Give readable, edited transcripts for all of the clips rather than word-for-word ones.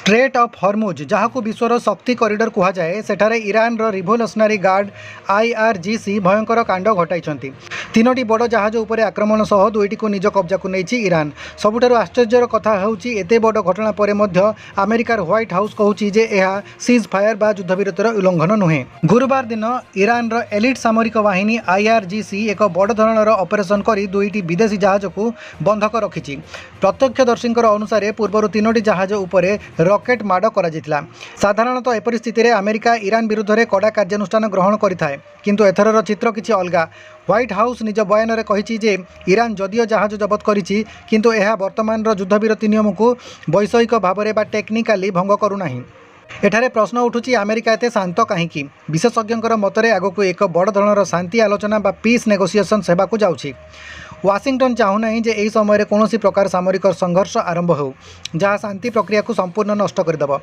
Straight of Hormuz जहां विश्वर शक्ति कॉरिडोर कहुए सेठारे ईरान रिवोल्यूशनरी गार्ड IRGC भयंकर कांड घटाई तीनोटी बड़ जहाज उपर आक्रमण सह दुईटी को निज कब्जा को नहीं ईरान। सबुठारु आश्चर्यर कथा होउची एते बड़ घटना पर मध्य अमेरिकार व्हाइट हाउस कहूची जे यह सीज फायर बा युद्धविरतर उल्लंघन नुहे। गुरुवार दिन ईरान एलिट सामरिक बाहिनी IRGC एक बड़ धरणर ऑपरेशन करी दुईटी विदेशी जहाज को बंधक रखिछि। प्रत्यक्षदर्शी अनुसार पूर्व तीनोटी जहाज उपर रॉकेट माड़ करा साधारणतः एपरि स्थिति अमेरिका ईरान विरुद्ध में कड़ा कार्यानुष्ठान ग्रहण करिथाए, किंतु एथरर चित्र किछि अलगा। व्हाइट हाउस निज बयान में कहिछि जे ईरान जदियो जहाज जबत करिछि किंतु यह वर्तमान युद्धविरति नियम को वैषयिक भाव में टेक्निकाली भंग करूनाही। एठारे प्रश्न उठुछि अमेरिका एते शांत कहीं। विशेषज्ञों मतरे आगक एक बड़ धरणर शांति आलोचना बा पीस नेगोसिएशन सेवा को जाउछि। वाशिंगटन चाहूना जे यही समय कौन प्रकार सामरिक संघर्ष आरंभ हो जहाँ शांति प्रक्रिया को संपूर्ण नष्ट करदेव,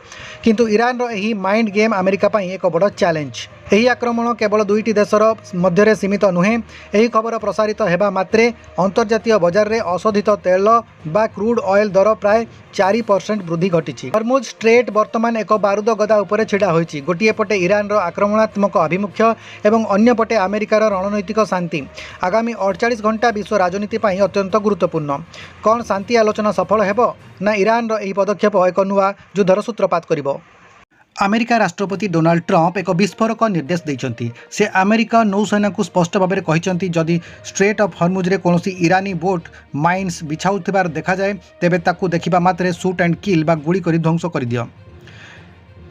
किंतु ईरान यही माइंड गेम अमेरिका पाई एक बड़ चैलेंज। यही आक्रमण केवल दुईटी देशर मध्य सीमित नुहे। यही खबर प्रसारित होगा मात्रे अंतर्जातीय बजार में अशोधित तेल बा क्रूड ऑयल दर प्राय 4% वृद्धि घटी। हॉर्मुज स्ट्रेट वर्तमान एक बारूद गदा उपर छिड़ा होइछि। गोटिए पटे ईरान आक्रमणात्मक आभिमुख्य एवं अन्य पटे अमेरिकार रणनैतिक शांति आगामी 48 घंटा विश्व राजनीति पाई अत्यंत गुरुत्वपूर्ण। कौन शांति आलोचना सफल हेबो ना ईरान यही पदक्षेप एक नुआ युद्धर सूत्रपात करिबो। अमेरिका राष्ट्रपति डोनाल्ड ट्रंप एक विस्फोरक निर्देश देइछन्ति। से अमेरिका नौसेना को स्पष्ट भाव में कहिछन्ति जदि स्ट्रेट ऑफ हॉर्मुज रे कोनोसी ईरानी बोट माइन्स बिछाउथिबार देखा जाए तेबे ताकू देखिबा मात्रे शूट एंड किल बा गुली करी ध्वंस कर दियो।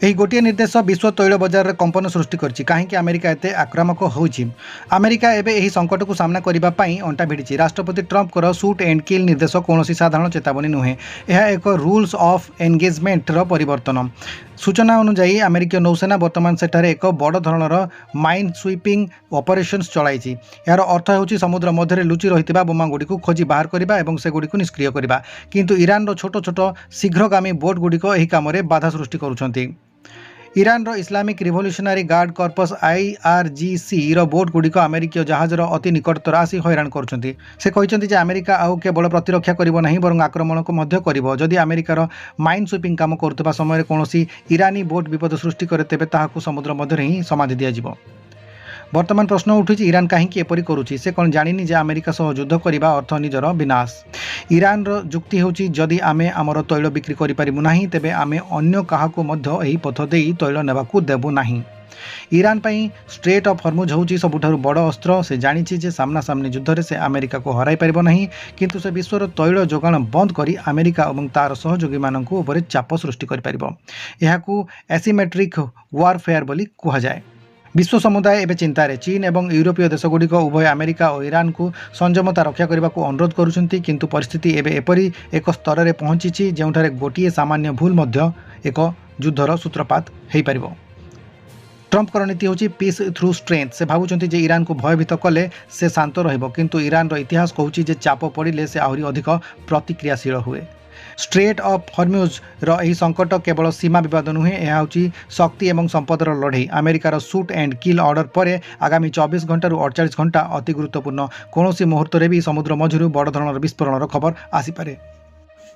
यही गोटे निर्देश विश्व तैल बजार में कंपन सृष्टि करछि। कहीं अमेरिका एते आक्रामक होछि। अमेरिका एबे यही संकट को सामना करबा पई अंटा भिड़ी। राष्ट्रपति ट्रंप शूट एंड किल निर्देश कौन साधारण चेतावनी नुहे, यह एक रूल्स ऑफ एंगेजमेंटर परिवर्तन। सूचना अनुसार अमेरिकीय नौसेना वर्तमान सेठारे एक बड़ धरणर माइन स्वीपिंग ऑपरेशंस चलाई। यार अर्थ होछि समुद्र मध्य लुचि रही बोमागुड़ी को खोजी बाहर करबा एवं से गुड़ी को निष्क्रिय करबा, किंतु ईरान छोट छोट शीघ्रगामी बोट गुड़िक यही काम में बाधा सृष्टि करुछन्ति। Iran Islamic Revolutionary Guard Corps IRGC boat गुड़िक अमेरिकीय जहाजर अति निकटतर आसी हैरान करुछन्ति। से कहते जे अमेरिका आउ केवल प्रतिरक्षा करिबो नाही बरं आक्रमण को मध्य करिबो। जदि अमेरिकार माइन स्वीपिंग काम करुवा समय कौनसी ईरानी बोट विपद सृष्टि करे तेबे ताहाकु समुद्र मध्य ही समाधि दियाजिबो। वर्तमान प्रश्न उठुछि ईरान कहीं एपरी करुछि। से कौन जानिनी जे अमेरिका सह युद्ध करबा अर्थ निजर विनाश। ईरान जुक्ति होछि जदि आमे आमर तैल बिक्री करि परिबु नाही तेबे आमे अन्य काहाकु मध्य एही पथ देई तैल नेबाकू देबु नाही। ईरान पई स्ट्रेट ऑफ हॉर्मुज होछि सबुठारु बड़ अस्त्र। से जानिछि जे सामना सामनी युद्ध रे से अमेरिका को हराई परिबो नाही, किंतु से विश्वर तैल जोगाण बंद करी अमेरिका और तार सहयोगी माननकु उपरे चाप सृष्टि करि परिबो। एहाकू एसिमेट्रिक वारफेयर बोली कुहा जाय। विश्व समुदाय एवं चिंतार। चीन एवं यूरोपीय देशगुड़िक उभय अमेरिका और ईरान को संयमता रक्षा करने को अनुरोध करुछन्ति, किंतु परिस्थिति एवं एपरी एक स्तर में पहुंची जोठारे गोटे सामान्य भूल मध्य एक युद्धर सूत्रपात हो पार। ट्रंप नीति होची पीस थ्रू स्ट्रेंथ। से भावुं जे ईरान को भयभीत कले से शांत रहिबो, किंतु ईरान इतिहास कहूँ जे चाप पड़े से आहरी अधिक प्रतिक्रियाशील हुए। स्ट्रेट ऑफ हॉर्मुज यही संकट केवल सीमा विवाद नुहे, यह हूँ शक्ति और संपदर लड़े। अमेरिकार शूट एंड किल ऑर्डर पर आगामी 24 घंटा 48 घंटा अति गुरुत्वपूर्ण। कौन मुहूर्त भी समुद्र मझिरू बड़ धरणर विस्फोरण खबर आसीपे।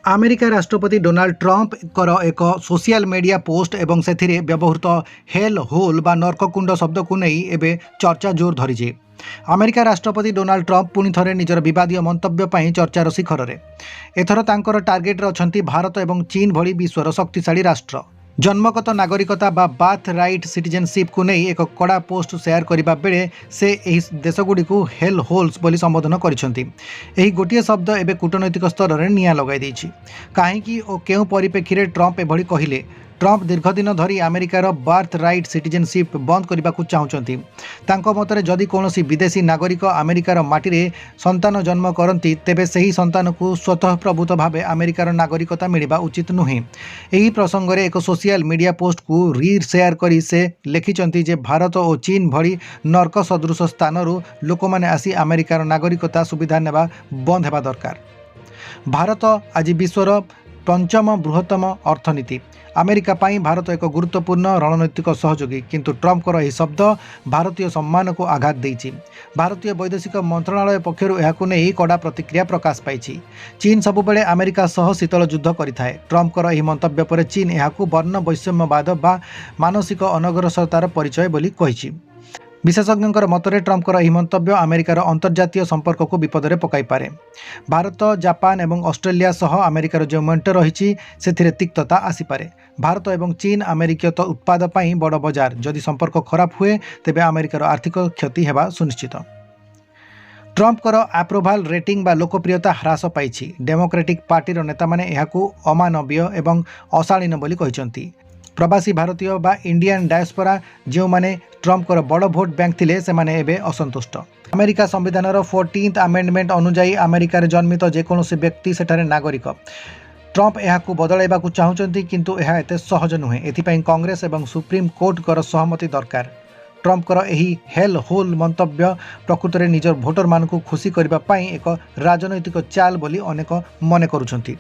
अमेरिका राष्ट्रपति डोनाल्ड ट्रंप एक सोशल मीडिया पोस्ट एवं से व्यवहृत हेल होल बा नर्ककुंड शब्द को नहीं एवं चर्चा जोर धरी। अमेरिका राष्ट्रपति डोनाल्ड ट्रंप पुणी थे निजर विवादीय मंतव्य पर चर्चार शिखर में। एथर तांकर टार्गेट अच्छा भारत और चीन भली विश्वर शक्तिशाली राष्ट्र। जन्मगत नागरिकता बा बाथ राइट सिटीजनशिप को नहीं एक कड़ा पोस्ट शेयर करने बेले से यही देशगुड़ी को हेल होल्स बोली संबोधन कर गोटे शब्द एवं कूटनैतिक स्तर में निया लगाई कहीं और क्यों परिप्रेक्षी ट्रंप एभली कहले। ट्रंप दीर्घ दिन धरी अमेरिकार बार्थ राइट सिटीजनशिप बंद करने को चाहते। मतरे जदि कौन विदेशी नागरिक अमेरिकार माटी रे संतान जन्म करती तेबे सही संतान को स्वतः प्रभुत भाव अमेरिकार नागरिकता मिलवा उचित नुहे। यही प्रसंग में एक सोशल मीडिया पोस्ट को री शेयर करी से लिखिंट जे भारत और चीन भली नर्क सदृश स्थानरू लोक मैंने आसी अमेरिकार नागरिकता सुविधा नेबा बंद हेबा दरकार। भारत आज विश्वर पंचम बृहत्तम अर्थनीति। अमेरिका पाई भारत एक गुरुत्वपूर्ण रणनैतिक सहयोगी, किंतु ट्रम्पकर यह शब्द भारतीय सम्मान को आघात देछि। भारतीय वैदेशिक मंत्रणालय पक्षरु एहाकु नै कड़ा प्रतिक्रिया प्रकाश पाइछि। चीन सबुबेले अमेरिका सह शीतल युद्ध करिथाए। ट्रम्पकर यह मंतव्य पर चीन एहाकु वर्ण वैषम्यवाद बा मानसिक अनग्रसरतार परिचय बोली कहिछि। विशेषज्ञर मतरे ट्रम्पकर यह मंतव्य अमेरिकार अंतर्जातीय संपर्क को विपद में पकाई पारे। भारत, जापान और ऑस्ट्रेलिया सह अमेरिकार जो मेंट रही से तिक्तता आसीपारे। भारत और चीन अमेरिकीय उत्पाद पर बड़ बजार, जदि संपर्क खराब हुए तेबे अमेरिकार आर्थिक क्षति हेबा सुनिश्चित। ट्रम्पकर अप्रुवाल रेटिंग बा लोकप्रियता ह्रास पाई। डेमोक्रेटिक पार्टीर नेता माने एहाकु अमानवीय एवं अशालीन बोली कहिसंती। प्रवासी भारतीय बा इंडियन डायस्पोरा जो माने ट्रम्पकर बड़ भोट बैंक थिले से माने एबे असंतुष्ट। अमेरिका संविधानर 14th अमेंडमेंट अनुजाई अमेरिकार जन्मित जेकोसी व्यक्ति सेठारे नागरिक। ट्रम्प एहाकु बदलाइबाकु चाहुचंती, किंतु एहा एते सहज नुहे। एथिपाई कांग्रेस एवं सुप्रीम कोर्टकर सहमति दरकार। ट्रम्पकर एही हेल होल मंतव्य प्रकृत में निजर भोटर मानकु खुशी करबा पाई एक राजनैतिक चाल बोली अनेक मने करुछंती।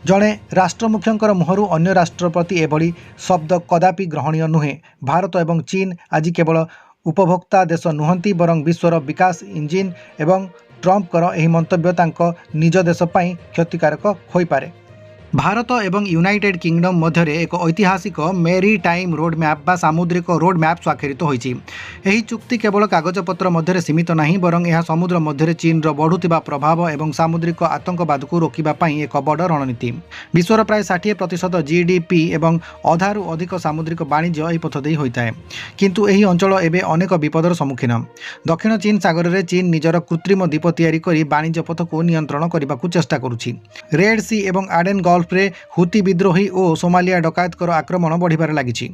जड़े राष्ट्रमुख्यंकर मुहरु अन्य राष्ट्र प्रति एभली शब्द कदापि ग्रहणीय नुहे। भारत एवं चीन आज केवल उपभोक्ता देश नुहंती, बरं विश्वर विकास इंजिन एवं ट्रम्पकर एही मंतव्य तांको निज देश पई क्षतिकारक होई पारे। भारत एवं यूनाइटेड किंगडम मध्य एक ऐतिहासिक मेरी टाइम रोड मैप बा सामुद्रिक रोड मैप स्वाक्षरित होईछि। एही चुक्ति केवल कागजपत्र मध्य सीमित नहीं, बरं यह समुद्र मध्य चीन बढ़ुतिबा प्रभाव एवं सामुद्रिक आतंकवाद को रोकिबा पई एक बड़ रणनीति। विश्वर प्राय 60% जीडीपी एवं अधारू अधिक सामुद्रिक वाणिज्य एही पथ देई होइताए, किंतु एही अंचल एबे अनेक विपदर सम्मुखीन। दक्षिण चीन सागर में चीन निजर कृत्रिम द्वीप तैयारी करी वाणिज्य पथ को नियंत्रण करने को चेष्टा करुछि। रेड सी एवं आडेन गल्फ रे हुती विद्रोही और सोमालिया डकायतकर आक्रमण बढ़िबार लागिछि।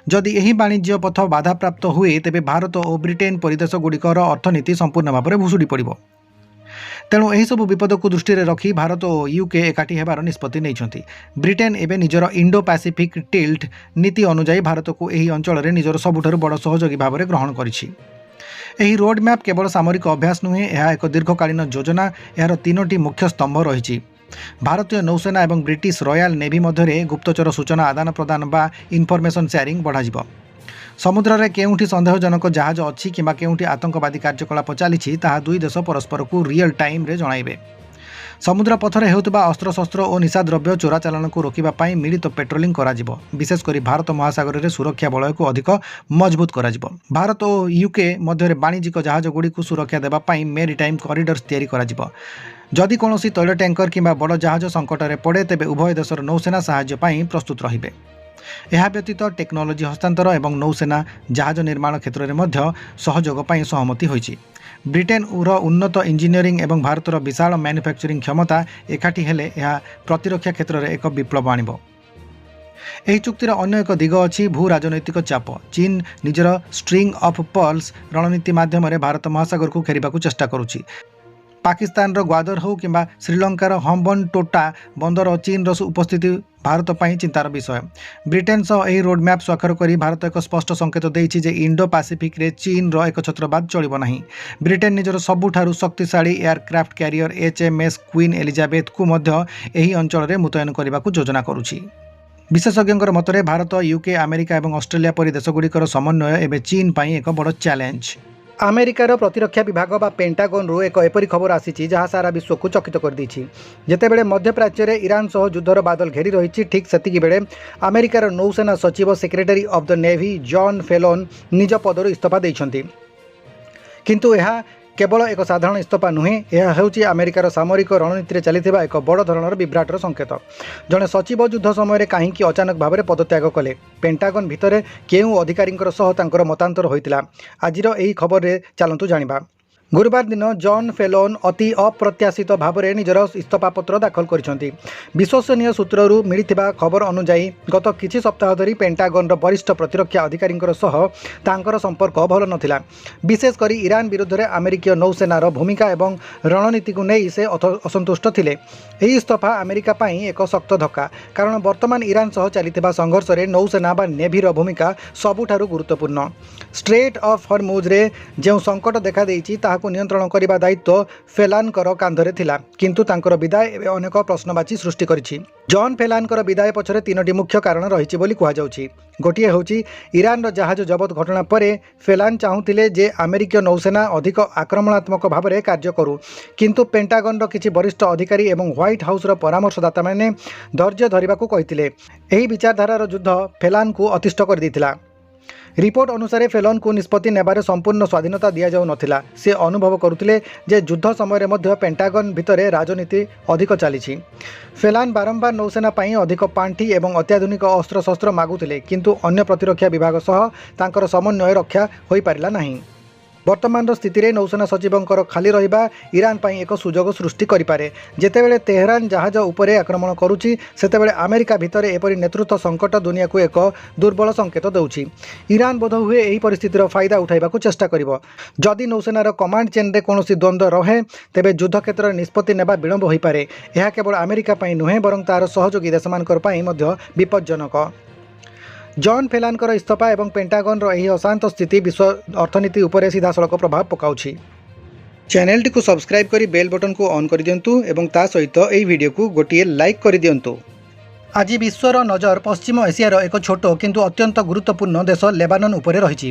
जदि एही वाणिज्य पथ बाधाप्राप्त हुए तेबे भारत और ब्रिटेन परिदेश गुड़िकर अर्थनीति संपूर्ण भाव में भुशुड़ी पड़िबो। तेणु यही सब विपद को दृष्टि रखी भारत और यूके एकाठी हेबार निष्पत्ति नैछंती। ब्रिटेन एबे निजर इंडो पैसिफिक टिल्ट नीति अनुजाई भारत को एही अंचल में निजर सबुठारु बड़ सहयोगी भाव में ग्रहण करिछि। एही रोड मैप केवल सामरिक अभ्यास नुहे, यह एक दीर्घकालीन योजना। यार 3टी मुख्य स्तंभ रही। भारतीय नौसेना एवं ब्रिटिश रॉयल नेवी मध्य गुप्तचर सूचना आदान प्रदान बा इनफॉरमेशन शेयरिंग बढ़ाजिबो। समुद्र में केउठी संदेहजनक जहाज अच्छी किंबा केउठी आतंकवादी कार्यकलाप चली ताहा दुई देश परस्पर को रियल टाइम रे जणाइबे। समुद्र पथरे हेउतबा अस्त्रशस्त्र और निशाद्रव्य चोराचालान को रोकिबा पाई मिलित पेट्रोलिंग कराजिबो। विशेषकर भारत महासागर में सुरक्षा बलय को अधिक मजबूत कराजिबो। भारत और यूके मध्य वाणिज्यिक जहाज गुड़ी को सुरक्षा देबा पाई मेरीटाइम कॉरिडोर्स तैयारी कराजिबो। जदि कौनसी तैल टैंकर किंबा बड़ जहाज संकट में पड़े तेबे उभय देशर नौसेना साहाय्य पाई प्रस्तुत रहिबे। यह व्यतीत टेक्नोलोजी हस्तांतर एवं नौसेना जहाज निर्माण क्षेत्र में मध्य सहयोग पाई सहमति होइछि। ब्रिटेन उन्नत इंजीनियरिंग एवं भारतर विशाल मैन्युफैक्चरिंग क्षमता एकाठी हेले यह प्रतिरक्षा क्षेत्र में एक विप्लव आनिबो। एही चुक्तिर अन्य एक दिग अछि भू राजनैतिक चाप। चीन निजर स्ट्रिंग ऑफ पर्ल्स रणनीति माध्यम भारत महासागर को घेरिबाकू चेष्टा करुछि। पाकिस्तान ग्वादर हो किंबा श्रीलंकार हम्बन टोटा बंदर चीन उपस्थिति भारत पर चिंतार विषय। ब्रिटेन सह यह रोडमैप स्वाक्षर कर भारत एक स्पष्ट संकेत देइछि जे इंडो पैसिफिक रे चीन रो एक छत्रवाद चलिबो नाही। ब्रिटेन निजर सबुठारु शक्तिशाली aircraft carrier HMS queen Elizabeth को मध्य एही अंचल रे मुतयन करबाकू योजना करुछि। विशेषज्ञर मतरे भारत, यूके, अमेरिका और ऑस्ट्रेलिया परि देशगुड़िकर समन्वय एवं चीन पर एक बड़ चैलेंज। अमेरिकार प्रतिरक्षा विभाग बा पेंटागन रु एक एपरी खबर आसी जहाँ सारा विश्व को चकित कर दी। जेतेबेले मध्यप्राच्य में ईरान सह युद्धर बादल घेरी रही, ठीक सेतिकी बेले अमेरिकार नौसेना सचिव Secretary of the Navy John Phelan निज पदर इस्तीफा देइछंती। किंतु यह केवल एक साधारण इस्तीफा नुहे, यह हेउची अमेरिकार सामरिक रणनीति चलता एक बड़ धरणर विभ्राटर संकेत। जड़े सचिव युद्ध समय कहीं अचानक भाव में पदत्याग कले। पेंटागन भितर केउ अधिकारी मतांतर होता आजिर यही खबर में चलतु जानिबा। गुरुवार दिन जॉन फेलोन अति अप्रत्याशित भाव में निजर इस्तीफा पत्र दाखल करिसेंती। विश्वसनीय सूत्ररू मिलिथिबा खबर अनुजाई गत किछि सप्ताह धरी पेंटागन वरिष्ठ प्रतिरक्षा अधिकारी तांकर संपर्क भल नथिला। विशेषकर ईरान विरुद्ध में अमेरिकीय नौसेनार भूमिका एवं रणनीति को नहीं से असंतुष्ट थिले। यही इस्तीफा अमेरिका पाई एक शक्त धक्का, कारण वर्तमान ईरान सह चलिथिबा संघर्ष में नौसेना बा नेभीर भूमिका सबुठारु गुरुत्वपूर्ण। स्ट्रेट ऑफ हॉर्मुज रे जो संकट देखा देइछि ताहाकु ଯୁଦ୍ଧକୁ ନିୟନ୍ତ୍ରଣ କରିବା ଦାୟିତ୍ୱ ଫେଲାନଙ୍କର କାନ୍ଧରେ ଥିଲା କିନ୍ତୁ ତାଙ୍କର ବିଦାୟ ଏବେ ଅନେକ ପ୍ରଶ୍ନବାଚୀ ସୃଷ୍ଟି କରିଛି। ଜନ୍ ଫେଲାନଙ୍କର ବିଦାୟ ପଛରେ ତିନୋଟି ମୁଖ୍ୟ କାରଣ ରହିଛି ବୋଲି କୁହାଯାଉଛି। ଗୋଟିଏ ହେଉଛି ଇରାନର ଜାହାଜ ଜବତ ଘଟଣା ପରେ ଫେଲାନ ଚାହୁଁଥିଲେ ଯେ ଆମେରିକୀୟ ନୌସେନା ଅଧିକ ଆକ୍ରମଣାତ୍ମକ ଭାବରେ କାର୍ଯ୍ୟ କରୁ କିନ୍ତୁ ପେଣ୍ଟାଗନର କିଛି ବରିଷ୍ଠ ଅଧିକାରୀ ଏବଂ ହ୍ୱାଇଟ୍ ହାଉସର ପରାମର୍ଶଦାତାମାନେ ଧୈର୍ଯ୍ୟ ଧରିବାକୁ କହିଥିଲେ। ଏହି ବିଚାରଧାରାର ଯୁଦ୍ଧ ଫେଲାନଙ୍କୁ ଅତିଷ୍ଠ କରିଦେଇଥିଲା। ରିପୋର୍ଟ ଅନୁସାରେ ଫେଲନଙ୍କୁ ନିଷ୍ପତ୍ତି ନେବାରେ ସମ୍ପୂର୍ଣ୍ଣ ସ୍ୱାଧୀନତା ଦିଆଯାଉନଥିଲା। ସେ ଅନୁଭବ କରୁଥିଲେ ଯେ ଯୁଦ୍ଧ ସମୟରେ ମଧ୍ୟ ପେଣ୍ଟାଗନ ଭିତରେ ରାଜନୀତି ଅଧିକ ଚାଲିଛି। ଫେଲାନ ବାରମ୍ବାର ନୌସେନା ପାଇଁ ଅଧିକ ପାଣ୍ଠି ଏବଂ ଅତ୍ୟାଧୁନିକ ଅସ୍ତ୍ରଶସ୍ତ୍ର ମାଗୁଥିଲେ କିନ୍ତୁ ଅନ୍ୟ ପ୍ରତିରକ୍ଷା ବିଭାଗ ସହ ତାଙ୍କର ସମନ୍ୱୟ ରକ୍ଷା ହୋଇପାରିଲା ନାହିଁ। ବର୍ତ୍ତମାନର ସ୍ଥିତିରେ ନୌସେନା ସଚିବଙ୍କର ଖାଲି ରହିବା ଇରାନ ପାଇଁ ଏକ ସୁଯୋଗ ସୃଷ୍ଟି କରିପାରେ। ଯେତେବେଳେ ତେହରାନ ଜାହାଜ ଉପରେ ଆକ୍ରମଣ କରୁଛି ସେତେବେଳେ ଆମେରିକା ଭିତରେ ଏପରି ନେତୃତ୍ୱ ସଙ୍କଟ ଦୁନିଆକୁ ଏକ ଦୁର୍ବଳ ସଂକେତ ଦେଉଛି। ଇରାନ ବୋଧହୁଏ ଏହି ପରିସ୍ଥିତିର ଫାଇଦା ଉଠାଇବାକୁ ଚେଷ୍ଟା କରିବ। ଯଦି ନୌସେନାର କମାଣ୍ଡ ଚେନ୍ରେ କୌଣସି ଦ୍ୱନ୍ଦ୍ୱ ରହେ ତେବେ ଯୁଦ୍ଧ କ୍ଷେତ୍ରରେ ନିଷ୍ପତ୍ତି ନେବା ବିଳମ୍ବ ହୋଇପାରେ। ଏହା କେବଳ ଆମେରିକା ପାଇଁ ନୁହେଁ ବରଂ ତାହାର ସହଯୋଗୀ ଦେଶମାନଙ୍କ ପାଇଁ ମଧ୍ୟ ବିପଜ୍ଜନକ। ଜନ୍ ଫେଲାନଙ୍କର ଇସ୍ତଫା ଏବଂ ପେଣ୍ଟାଗନର ଏହି ଅଶାନ୍ତ ସ୍ଥିତି ବିଶ୍ୱ ଅର୍ଥନୀତି ଉପରେ ସିଧାସଳଖ ପ୍ରଭାବ ପକାଉଛି। ଚ୍ୟାନେଲଟିକୁ ସବସ୍କ୍ରାଇବ୍ କରି ବେଲ୍ ବଟନକୁ ଅନ୍ କରିଦିଅନ୍ତୁ ଏବଂ ତା ସହିତ ଏହି ଭିଡ଼ିଓକୁ ଗୋଟିଏ ଲାଇକ୍ କରିଦିଅନ୍ତୁ। ଆଜି ବିଶ୍ୱର ନଜର ପଶ୍ଚିମ ଏସିଆର ଏକ ଛୋଟ କିନ୍ତୁ ଅତ୍ୟନ୍ତ ଗୁରୁତ୍ୱପୂର୍ଣ୍ଣ ଦେଶ ଲେବାନନ ଉପରେ ରହିଛି।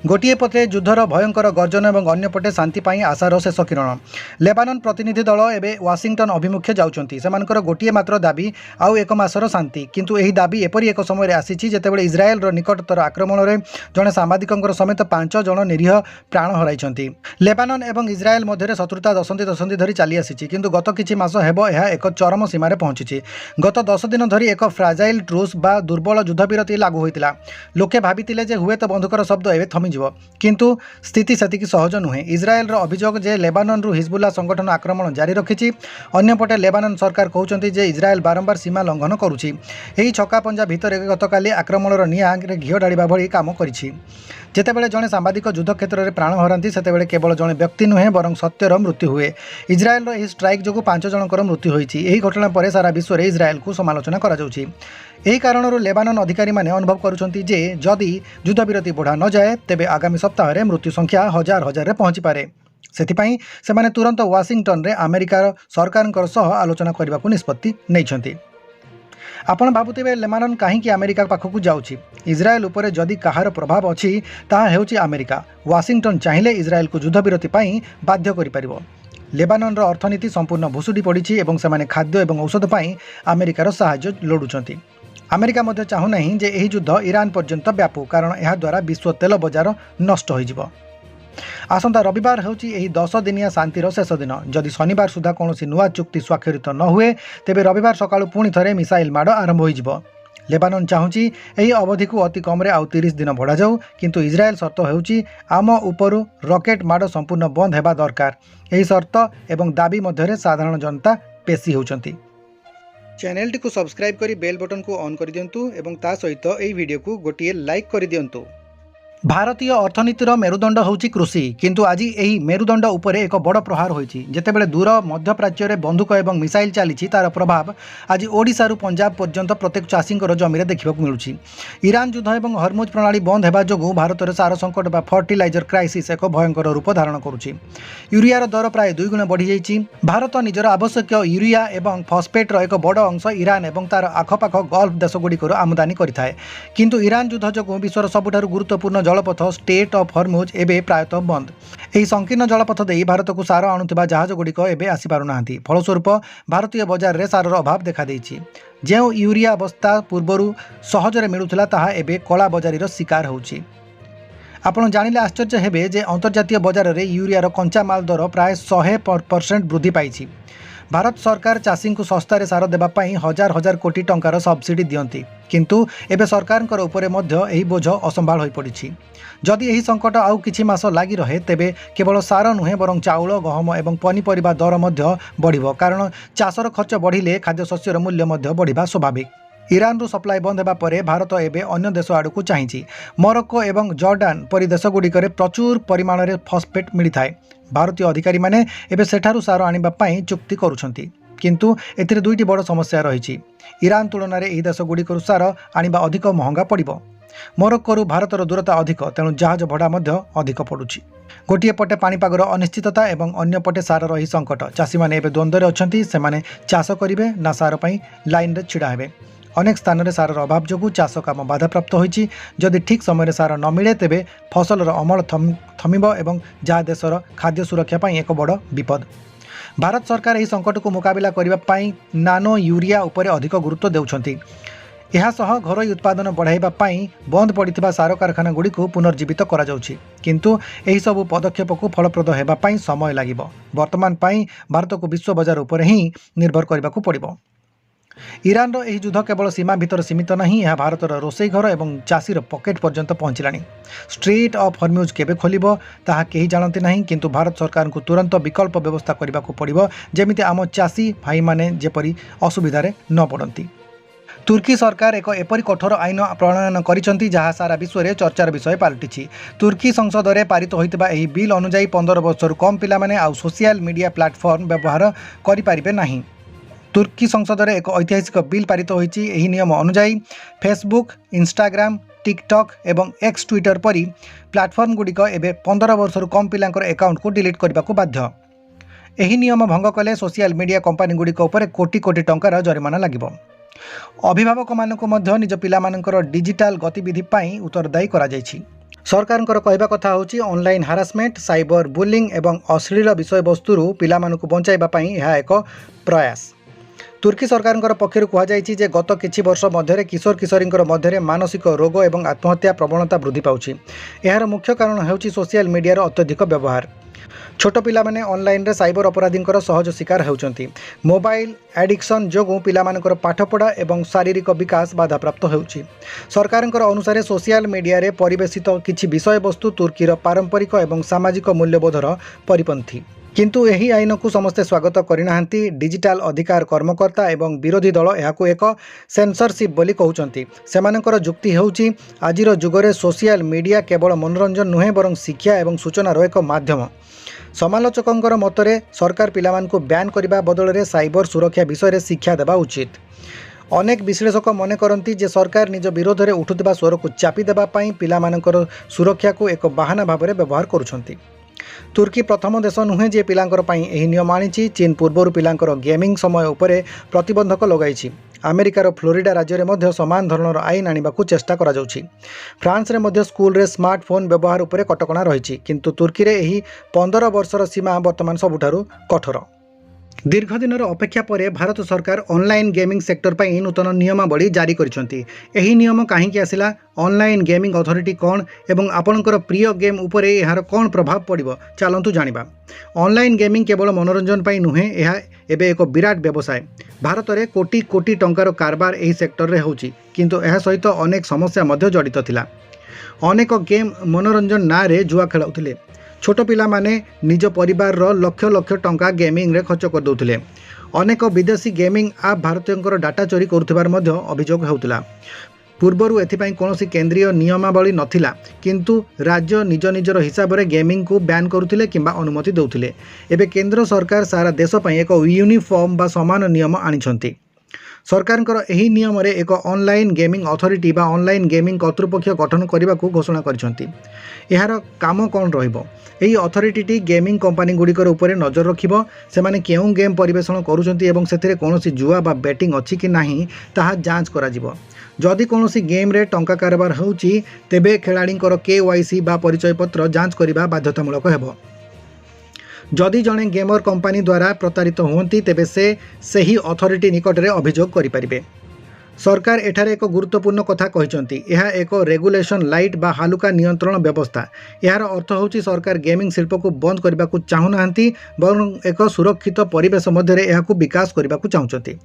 ଗୋଟିଏ ପଟେ ଯୁଦ୍ଧର ଭୟଙ୍କର ଗର୍ଜନ ଏବଂ ଅନ୍ୟପଟେ ଶାନ୍ତି ପାଇଁ ଆଶାର ଶେଷ କିରଣ। ଲେବାନନ ପ୍ରତିନିଧି ଦଳ ଏବେ ୱାଶିଂଟନ ଅଭିମୁଖେ ଯାଉଛନ୍ତି। ସେମାନଙ୍କର ଗୋଟିଏ ମାତ୍ର ଦାବି ଆଉ ଏକ ମାସର ଶାନ୍ତି। କିନ୍ତୁ ଏହି ଦାବି ଏପରି ଏକ ସମୟରେ ଆସିଛି ଯେତେବେଳେ ଇସ୍ରାଏଲର ନିକଟତର ଆକ୍ରମଣରେ ଜଣେ ସାମ୍ବାଦିକଙ୍କର ସମେତ 5 ଜଣ ନିରୀହ ପ୍ରାଣ ହରାଇଛନ୍ତି। ଲେବାନନ ଏବଂ ଇସ୍ରାଏଲ ମଧ୍ୟରେ ଶତ୍ରୁତା ଦଶନ୍ଧି ଧରି ଚାଲି ଆସିଛି କିନ୍ତୁ ଗତ କିଛି ମାସ ହେବ ଏହା ଏକ ଚରମ ସୀମାରେ ପହଞ୍ଚିଛି। ଗତ 10 ଦିନ ଧରି ଏକ ଫ୍ରାଜାଇଲ୍ ଟ୍ରୁସ୍ ବା ଦୁର୍ବଳ ଯୁଦ୍ଧବିରତି ଲାଗୁ ହୋଇଥିଲା। ଲୋକେ ଭାବିଥିଲେ ଯେ ହୁଏତ ବନ୍ଧୁକର ଶବ୍ଦ ଏବେ ଥମିଯିବ କିନ୍ତୁ ସ୍ଥିତି ସେତିକି ସହଜ ନୁହେଁ। ଇସ୍ରାଏଲର ଅଭିଯୋଗ ଯେ ଲେବାନନରୁ ହିଜବୁଲ୍ଲା ସଂଗଠନ ଆକ୍ରମଣ ଜାରି ରଖିଛି। ଅନ୍ୟପଟେ ଲେବାନନ ସରକାର କହୁଛନ୍ତି ଯେ ଇସ୍ରାଏଲ ବାରମ୍ବାର ସୀମା ଲଙ୍ଘନ କରୁଛି। ଏହି ଛକାପଞ୍ଜା ଭିତରେ ଗତକାଲି ଆକ୍ରମଣର ନିଆଁରେ ଘିଅ ଢାଳିବା ଭଳି କାମ କରିଛି। ଯେତେବେଳେ ଜଣେ ସାମ୍ବାଦିକ ଯୁଦ୍ଧ କ୍ଷେତ୍ରରେ ପ୍ରାଣ ହରାନ୍ତି ସେତେବେଳେ କେବଳ ଜଣେ ବ୍ୟକ୍ତି ନୁହେଁ ବରଂ ସତ୍ୟର ମୃତ୍ୟୁ ହୁଏ। ଇସ୍ରାଏଲର ଏହି ଷ୍ଟ୍ରାଇକ୍ ଯୋଗୁଁ 5 ଜଣଙ୍କର ମୃତ୍ୟୁ ହୋଇଛି। ଏହି ଘଟଣା ପରେ ସାରା ବିଶ୍ୱରେ ଇସ୍ରାଏଲକୁ ସମାଲୋଚନା କରାଯାଉଛି। ଏହି କାରଣରୁ ଲେବାନନ ଅଧିକାରୀମାନେ ଅନୁଭବ କରୁଛନ୍ତି ଯେ ଯଦି ଯୁଦ୍ଧବିରତି ବଢ଼ା ନଯାଏ ତେବେ ଆଗାମୀ ସପ୍ତାହରେ ମୃତ୍ୟୁ ସଂଖ୍ୟା ହଜାରରେ ପହଞ୍ଚିପାରେ। ସେଥିପାଇଁ ସେମାନେ ତୁରନ୍ତ ୱାଶିଂଟନରେ ଆମେରିକାର ସରକାରଙ୍କ ସହ ଆଲୋଚନା କରିବାକୁ ନିଷ୍ପତ୍ତି ନେଇଛନ୍ତି। ଆପଣ ଭାବୁଥିବେ ଲେବାନନ କାହିଁକି ଆମେରିକା ପାଖକୁ ଯାଉଛି? ଇସ୍ରାଏଲ ଉପରେ ଯଦି କାହାର ପ୍ରଭାବ ଅଛି ତାହା ହେଉଛି ଆମେରିକା। ୱାଶିଂଟନ ଚାହିଁଲେ ଇସ୍ରାଏଲକୁ ଯୁଦ୍ଧବିରତି ପାଇଁ ବାଧ୍ୟ କରିପାରିବ। ଲେବାନନର ଅର୍ଥନୀତି ସମ୍ପୂର୍ଣ୍ଣ ଭୁଷୁଡ଼ି ପଡ଼ିଛି ଏବଂ ସେମାନେ ଖାଦ୍ୟ ଏବଂ ଔଷଧ ପାଇଁ ଆମେରିକାର ସାହାଯ୍ୟ ଲୋଡ଼ୁଛନ୍ତି। ଆମେରିକା ମଧ୍ୟ ଚାହୁଁନାହିଁ ଯେ ଏହି ଯୁଦ୍ଧ ଇରାନ ପର୍ଯ୍ୟନ୍ତ ବ୍ୟାପୁ କାରଣ ଏହାଦ୍ୱାରା ବିଶ୍ୱ ତେଲ ବଜାର ନଷ୍ଟ ହୋଇଯିବ। ଆସନ୍ତା ରବିବାର ହେଉଛି ଏହି 10 ଦିନିଆ ଶାନ୍ତିର ଶେଷ ଦିନ। ଯଦି ଶନିବାର ସୁଦ୍ଧା କୌଣସି ନୂଆ ଚୁକ୍ତି ସ୍ୱାକ୍ଷରିତ ନ ହୁଏ ତେବେ ରବିବାର ସକାଳୁ ପୁଣି ଥରେ ମିସାଇଲ୍ ମାଡ଼ ଆରମ୍ଭ ହୋଇଯିବ। ଲେବାନନ ଚାହୁଁଛି ଏହି ଅବଧିକୁ ଅତି କମ୍ରେ ଆଉ 30 ଦିନ ବଢ଼ାଯାଉ କିନ୍ତୁ ଇସ୍ରାଏଲ ସର୍ତ୍ତ ହେଉଛି ଆମ ଉପରୁ ରକେଟ୍ ମାଡ଼ ସମ୍ପୂର୍ଣ୍ଣ ବନ୍ଦ ହେବା ଦରକାର। ଏହି ସର୍ତ୍ତ ଏବଂ ଦାବି ମଧ୍ୟରେ ସାଧାରଣ ଜନତା ପେଶୀ ହେଉଛନ୍ତି। ଚ୍ୟାନେଲଟିକୁ ସବସ୍କ୍ରାଇବ୍ କରି ବେଲ୍ ବଟନକୁ ଅନ୍ କରିଦିଅନ୍ତୁ ଏବଂ ତା ସହିତ ଏହି ଭିଡ଼ିଓକୁ ଗୋଟିଏ ଲାଇକ୍ କରିଦିଅନ୍ତୁ। ଭାରତୀୟ ଅର୍ଥନୀତିର ମେରୁଦଣ୍ଡ ହେଉଛି କୃଷି କିନ୍ତୁ ଆଜି ଏହି ମେରୁଦଣ୍ଡ ଉପରେ ଏକ ବଡ଼ ପ୍ରହାର ହୋଇଛି। ଯେତେବେଳେ ଦୂର ମଧ୍ୟପ୍ରାଚ୍ୟରେ ବନ୍ଧୁକ ଏବଂ ମିସାଇଲ୍ ଚାଲିଛି ତାର ପ୍ରଭାବ ଆଜି ଓଡ଼ିଶାରୁ ପଞ୍ଜାବ ପର୍ଯ୍ୟନ୍ତ ପ୍ରତ୍ୟେକ ଚାଷୀଙ୍କର ଜମିରେ ଦେଖିବାକୁ ମିଳୁଛି। ଇରାନ ଯୁଦ୍ଧ ଏବଂ ହରମୁଜ ପ୍ରଣାଳୀ ବନ୍ଦ ହେବା ଯୋଗୁଁ ଭାରତରେ ସାର ସଙ୍କଟ ବା ଫର୍ଟିଲାଇଜର କ୍ରାଇସିସ୍ ଏକ ଭୟଙ୍କର ରୂପ ଧାରଣ କରୁଛି। ୟୁରିଆର ଦର ପ୍ରାୟ 2 ଗୁଣ ବଢ଼ିଯାଇଛି। ଭାରତ ନିଜର ଆବଶ୍ୟକୀୟ ୟୁରିଆ ଏବଂ ଫସ୍ଫେଟ୍ର ଏକ ବଡ଼ ଅଂଶ ଇରାନ ଏବଂ ତାର ଆଖପାଖ ଗଲ୍ଫ ଦେଶଗୁଡ଼ିକରୁ ଆମଦାନୀ କରିଥାଏ। କିନ୍ତୁ ଇରାନ ଯୁଦ୍ଧ ଯୋଗୁଁ ବିଶ୍ୱର ସବୁଠାରୁ ଗୁରୁତ୍ୱପୂର୍ଣ୍ଣ ଜଳପଥ ଷ୍ଟେଟ୍ ଅଫ୍ ହରମୁଜ ଏବେ ପ୍ରାୟତଃ ବନ୍ଦ। ଏହି ସଂକୀର୍ଣ୍ଣ ଜଳପଥ ଦେଇ ଭାରତକୁ ସାର ଆଣୁଥିବା ଜାହାଜଗୁଡ଼ିକ ଏବେ ଆସିପାରୁନାହାନ୍ତି। ଫଳସ୍ୱରୂପ ଭାରତୀୟ ବଜାରରେ ସାରର ଅଭାବ ଦେଖାଦେଇଛି। ଯେଉଁ ୟୁରିଆ ବସ୍ତା ପୂର୍ବରୁ ସହଜରେ ମିଳୁଥିଲା ତାହା ଏବେ କଳା ବଜାରୀର ଶିକାର ହେଉଛି। ଆପଣ ଜାଣିଲେ ଆଶ୍ଚର୍ଯ୍ୟ ହେବେ ଯେ ଅନ୍ତର୍ଜାତୀୟ ବଜାରରେ ୟୁରିଆର କଞ୍ଚାମାଲ ଦର ପ୍ରାୟ 100% ବୃଦ୍ଧି ପାଇଛି। ଭାରତ ସରକାର ଚାଷୀଙ୍କୁ ଶସ୍ତାରେ ସାର ଦେବା ପାଇଁ ହଜାର କୋଟି ଟଙ୍କାର ସବସିଡି ଦିଅନ୍ତି କିନ୍ତୁ ଏବେ ସରକାରଙ୍କର ଉପରେ ମଧ୍ୟ ଏହି ବୋଝ ଅସମ୍ଭାଳ ହୋଇପଡ଼ିଛି। ଯଦି ଏହି ସଙ୍କଟ ଆଉ କିଛି ମାସ ଲାଗି ରହେ ତେବେ କେବଳ ସାର ନୁହେଁ ବରଂ ଚାଉଳ, ଗହମ ଏବଂ ପନିପରିବା ଦର ମଧ୍ୟ ବଢ଼ିବ କାରଣ ଚାଷର ଖର୍ଚ୍ଚ ବଢ଼ିଲେ ଖାଦ୍ୟଶସ୍ୟର ମୂଲ୍ୟ ମଧ୍ୟ ବଢ଼ିବା ସ୍ୱାଭାବିକ। ଇରାନରୁ ସପ୍ଲାଏ ବନ୍ଦ ହେବା ପରେ ଭାରତ ଏବେ ଅନ୍ୟ ଦେଶ ଆଡ଼କୁ ଚାହିଁଛି। ମରକ୍କୋ ଏବଂ ଜର୍ଡାନ ପରି ଦେଶଗୁଡ଼ିକରେ ପ୍ରଚୁର ପରିମାଣରେ ଫସ୍ଫେଟ୍ ମିଳିଥାଏ। ଭାରତୀୟ ଅଧିକାରୀମାନେ ଏବେ ସେଠାରୁ ସାର ଆଣିବା ପାଇଁ ଚୁକ୍ତି କରୁଛନ୍ତି କିନ୍ତୁ ଏଥିରେ 2ଟି ବଡ଼ ସମସ୍ୟା ରହିଛି। ଇରାନ ତୁଳନାରେ ଏହି ଦେଶଗୁଡ଼ିକରୁ ସାର ଆଣିବା ଅଧିକ ମହଙ୍ଗା ପଡ଼ିବ। मोरक्कोरू भारतर दूरता अधिक तेणु जहाज भड़ा मध्य अधिक पड़ुछि। गोटे पटे पाणीपागर अनिश्चितता एवं अन्य पटे सार रही संकट। चाषी मैंने एवं द्वंद्व अच्छी से चाष करेंगे ना सार पर लाइन में छिड़ा हेबे। अनेक स्थान में सार अभाव जो चाष काम बाधाप्राप्त होती। जदि ठीक समय सार न मिले तेबे फसलर अमल थमिब एवं जहाँ देशर खाद्य सुरक्षा पर एक बड़ विपद। भारत सरकार यह संकट को मुकाबला करने नानो यूरिया उपर अधिक गुरुत्व देउछंती। एहासह घरोई उत्पादन बढ़ाइबा पाई बंद पड़िथिबा सार कारखाना गुड़ी को पुनर्जीवित करा जाउछि। किंतु एही सबु पदक्षेप को फलप्रद हेबा पाई समय लागिबो। वर्तमान पाई भारत को विश्व बाजार उपर ही निर्भर करबाकू पड़िबो। ईरान रो एही युद्ध केवल सीमा भीतर सीमित नहीं, यह भारतर रोसई घर एवं चाषीर पकेट पर्यंत पहुँचलानी। स्ट्रीट ऑफ हर्म्यूज केबे खोलिबो ताहा केही जानते नहीं, किंतु भारत सरकार को तुरंत विकल्प व्यवस्था करबाकू पड़िबो जेमिति आम चाषी भाई माने जेपरि असुविधारे न पड़ती। तुर्की सरकार एक एपरी कठोर आईन प्रणयन करिसेंती जहाँ सारा विश्व में चर्चार विषय पलटिछि। तुर्की संसद में पारित होइतिबा एही बिल अनुसार 15 वर्षर कम पिला माने आउ सोशल मीडिया प्लेटफॉर्म व्यवहार करि पारिबे नहीं। तुर्की संसद में एक ऐतिहासिक बिल पारित होइछि। एही नियम अनुसार फेसबुक, इंस्टाग्राम, टिकटक एवं एक्स ट्विटर परी प्लेटफॉर्म गुड़िक एबे 15 वर्षर कम पिलांकर अकाउंट को डिलीट करबाकू बाध्य। एही नियम भंग कले सोशल मीडिया कंपनी गुड़िक उपर कोटी कोटी टंकार जरिमाना लागिबो। अभिभावक मानक मध्य निज पिलामानकर डिजिटल गतिविधि पाई उत्तरदायी करा जायछि। सरकारଙ୍କର कहवा कथा होछि ऑनलाइन हारासमेंट, साइबर बुलिंग एवं अश्लील विषय वस्तुरु पिलामानकु बंचाइबा पाई यह एक प्रयास। तुर्की सरकारଙ୍କର पक्षरु कहा जायछि जे गत किछि वर्ष मध्यरे किशोर किशोरींकर मध्यरे मानसिक रोग एवं आत्महत्या प्रवणता वृद्धि पाउछि। एहार मुख्य कारण हेउछि सोशल मीडियार अत्यधिक व्यवहार। छोट पिला माने ऑनलाइन रे साइबर अपराधींकर सहज शिकार हेउचंती। मोबाइल एडिक्शन जोगु पिलामानकर पाठपढ़ा एवं शारीरिक विकास बाधाप्राप्त हेउछि। सरकारଙ୍କର अनुसार सोशल मीडिया रे परिवेशित किछि विषय वस्तु तुर्कीर पारंपरिक एवं सामाजिक मूल्यबोधर परिपंथी। किंतु एही आईन को समस्ते स्वागत करिनाहांती। डिजिटल अधिकार कर्मकर्ता एवं विरोधी दल एहाकू एक सेंसरशिप बोली कहउचंती। सेमानकर जुक्ति हेउछि आजिर जुगरे सोशल मीडिया केवल मनोरंजन नुहे बरं शिक्षा एवं सूचनार एक माध्यम। समालोचकों मतरे सरकार पिलामान को बैन करने बदल में साइबर सुरक्षा विषय में शिक्षा देवा उचित। अनेक विश्लेषक मन करती जे सरकार निज विरोध में उठुवा स्वर को चापी देवाई पिलामानकर सुरक्षा को एक बाहाना भाव में व्यवहार करुछंती। तुर्की प्रथम देश नुहे जे पिलांकर पई एही नियम आनिछि। चीन पूर्वर पिलांकर गेमिंग समय उपरे प्रतिबंधक लगाइछि। अमेरिकार फ्लोरिडा राज्य में मध्य समान धरणर आईन आनिबाकू चेष्टा करा जाउछि। फ्रांस रे मध्य स्कूल रे स्मार्टफोन व्यवहार उपरे कटकणा रहिछि, किंतु तुर्की रे एही 15 वर्षर सीमा वर्तमान सबुठारु कठोर। दीर्घ दिन अपेक्षा पर भारत सरकार ऑनलाइन गेमिंग सेक्टर पर नूतन नियमावली जारी करिसेंती। एही नियम काहींकि आसिला, ऑनलाइन गेमिंग अथॉरिटी कौन एवं आपणकर प्रिय गेम उपरे यार कौन प्रभाव पड़िबो चलंतु जानिबा। ऑनलाइन गेमिंग केवल मनोरंजन पाई नुहे, यह एबे एक विराट व्यवसाय। भारत में कोटी कोटी टंकार कारबार एही सेक्टर रे होउछि, किंतु एहा सहित अनेक समस्या मध्य जड़ित थिला। अनेक गेम मनोरंजन ना रे जुआ खेलाउथिले। छोट पिला माने निज परिवार रो लक्ष लक्ष टंका गेमिंग रे खर्च कर दउथिले। अनेक विदेशी गेमिंग आप भारतीयंकर डाटा चोरी करुथिबार मध्य अभियोग हेउथिला। पूर्वरु एथिपाई कोनोसी केंद्रीय नियमावली नथिला, किंतु राज्य निज निजर हिसाब रे गेमिंग को बैन करुथिले किंबा अनुमति दउथिले। एबे केंद्र सरकार सारा देश पई एक यूनिफॉर्म बा समान नियम आनिछंती। सरकारଙ୍କର ଏହି ନିୟମରେ ଏକ ऑनलाइन गेमिंग अथॉरिटी बा ऑनलाइन गेमिंग कर्तृपक्ष गठन करने को घोषणा करिसेंती। एहार काम कौन रहिबो? एही अथॉरिटी गेमिंग कंपनी गुड़िकर उपरे नजर रखिबो। सेमाने केउं गेम परिवेषण करूछंती एवं सेथिरे कोनोसी जुआ बा बैटिंग अछि कि नाही ताहा जांच कराजिबो। जदि कोनोसी गेम रे टंका कारबार होउची तेबे खेलाड़ींकर KYC बा परिचय पत्र जांच करिबा बाध्यतामूलक हेबो। जदि जड़े गेमर कंपनी द्वारा प्रतारित होती तेबे से सही अथॉरिटी निकट में अभियोग करें। सरकार एठारे एक गुरुत्वपूर्ण कथा कहिसंती। यह एक रेगुलेशन लाइट बा हालुका नियंत्रण व्यवस्था। यार अर्थ होची सरकार गेमिंग शिल्प को बंद करने को चाहूनाहांती, बरं एक सुरक्षित परिवेश मध्य यहाकू विकास करने को चाहूँगी।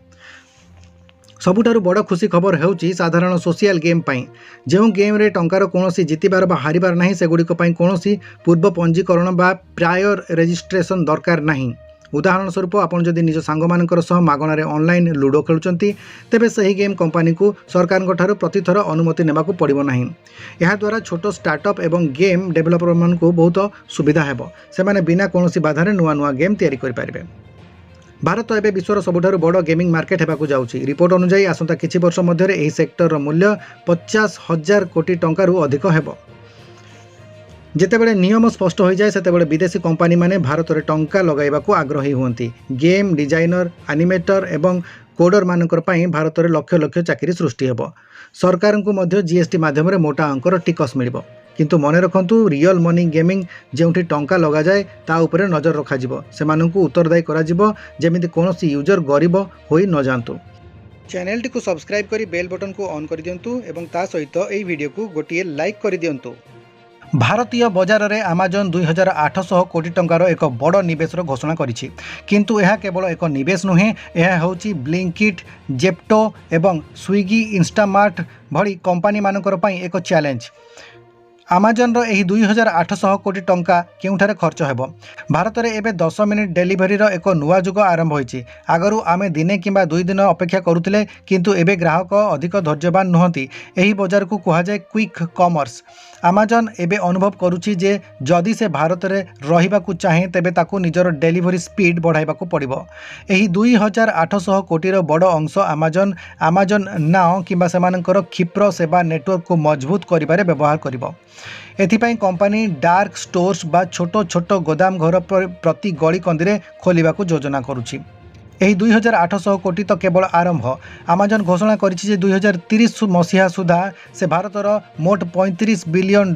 सबुठारु बड़ खुशी खबर हेउची साधारण सोशल गेम पाई। जो गेम रे टंकार कोनोसी जितिबार बा हारिबार नाही सेगुड़िक पाई कोनोसी पूर्व पंजीकरण बा प्रायर रजिस्ट्रेशन दरकार नाही। उदाहरण स्वरूप आपन जदि निज सांग मानकर सह मागणारे ऑनलाइन लूडो खेलुचंती तेबे सही गेम कंपनी को सरकार ठारू प्रतिथर अनुमति नेबाकू पड़िबो नाही। यह द्वारा छोट स्टार्टअप एवं गेम डेभलपर मानकू बहुत सुविधा हेबो। सेमाने बिना कोनोसी बाधारे नुआ नुआ गेम तैयारी करि पारिबे। भारत एवं विश्वर सबुठारु बड़ गेमिंग मार्केट होगा जाउछि। रिपोर्ट अनुसार आसंता किछि वर्ष मध्य एही सेक्टर मूल्य 50,000 कोटी टंकारु अधिक हेबो। जेतेबेले नियम स्पष्ट हो जाए सेतेबेले विदेशी कंपनी माने भारत में टंका लगाइबाकू आग्रही हुअंती। गेम डिजाइनर, एनिमेटर एवं कोडर मानकर पई भारत में लक्ष लक्ष चाकरी सृष्टि हेबो। सरकार को मध्य जीएसटी माध्यम मोटा अंकर टिकस मिलिबो। किंतु मन रखंतु रियल मनी गेमिंग जेउठी टंका लगा जाए ता उपरे नजर रखा जिवो। सेमानंकु उत्तरदायी करा जिवो जेमिति कोनोसी यूजर गरीब होई न जांतु। चैनल टी को सब्सक्राइब करी बेल बटन को ऑन कर दियंतु एवं ता सहित एई वीडियो को गोटिए लाइक कर दियंतु। भारतीय बजार में आमाजन 2800 कोटी टंकार एक बड़ निवेशर घोषणा करिछि। किंतु यह केवल एक निवेश नुहे, यह होछि ब्लिंकिट, जेप्टो एवं स्विगी, इंस्टामार्ट भली कंपनी मानकर पई एक चैलेंज। आमाजन रो एही 2800 कोटी टंका केउठारे खर्च हेबो। भारत में एबे 10 मिनिट डेलीवरी रो एक नुआ जुग आरंभ होइछि। आगरु आमे दिने किंबा 2 दिन अपेक्षा करुथिले, किंतु एबे ग्राहक अधिक धैर्यवान नुहंती। एही बजार को कहा जाए क्विक कॉमर्स। आमाजन एबे अनुभव करुछि जे जदि से भारत में रहिबाकू चाहे तेबे ताकू निजर डेलीवरी स्पीड बढ़ाइबाकू पड़िबो। एही 2800 कोटी रो बड़ अंश आमाजन नाओ किंबा सेमानकर क्षिप्र सेवा नेटवर्क को मजबूत करिबारे व्यवहार करिबो। एथिपाई कंपनी डार्क स्टोर्स बा छोटो छोटो गोदाम घर प्रति गली कंदी खोलिबाकू योजना करुछि। एही 2800 कोटी तो केवल आरंभ। आमाजन घोषणा करिछि जे 2030 मसीहा सुधा से भारतर मोट $35 बिलियन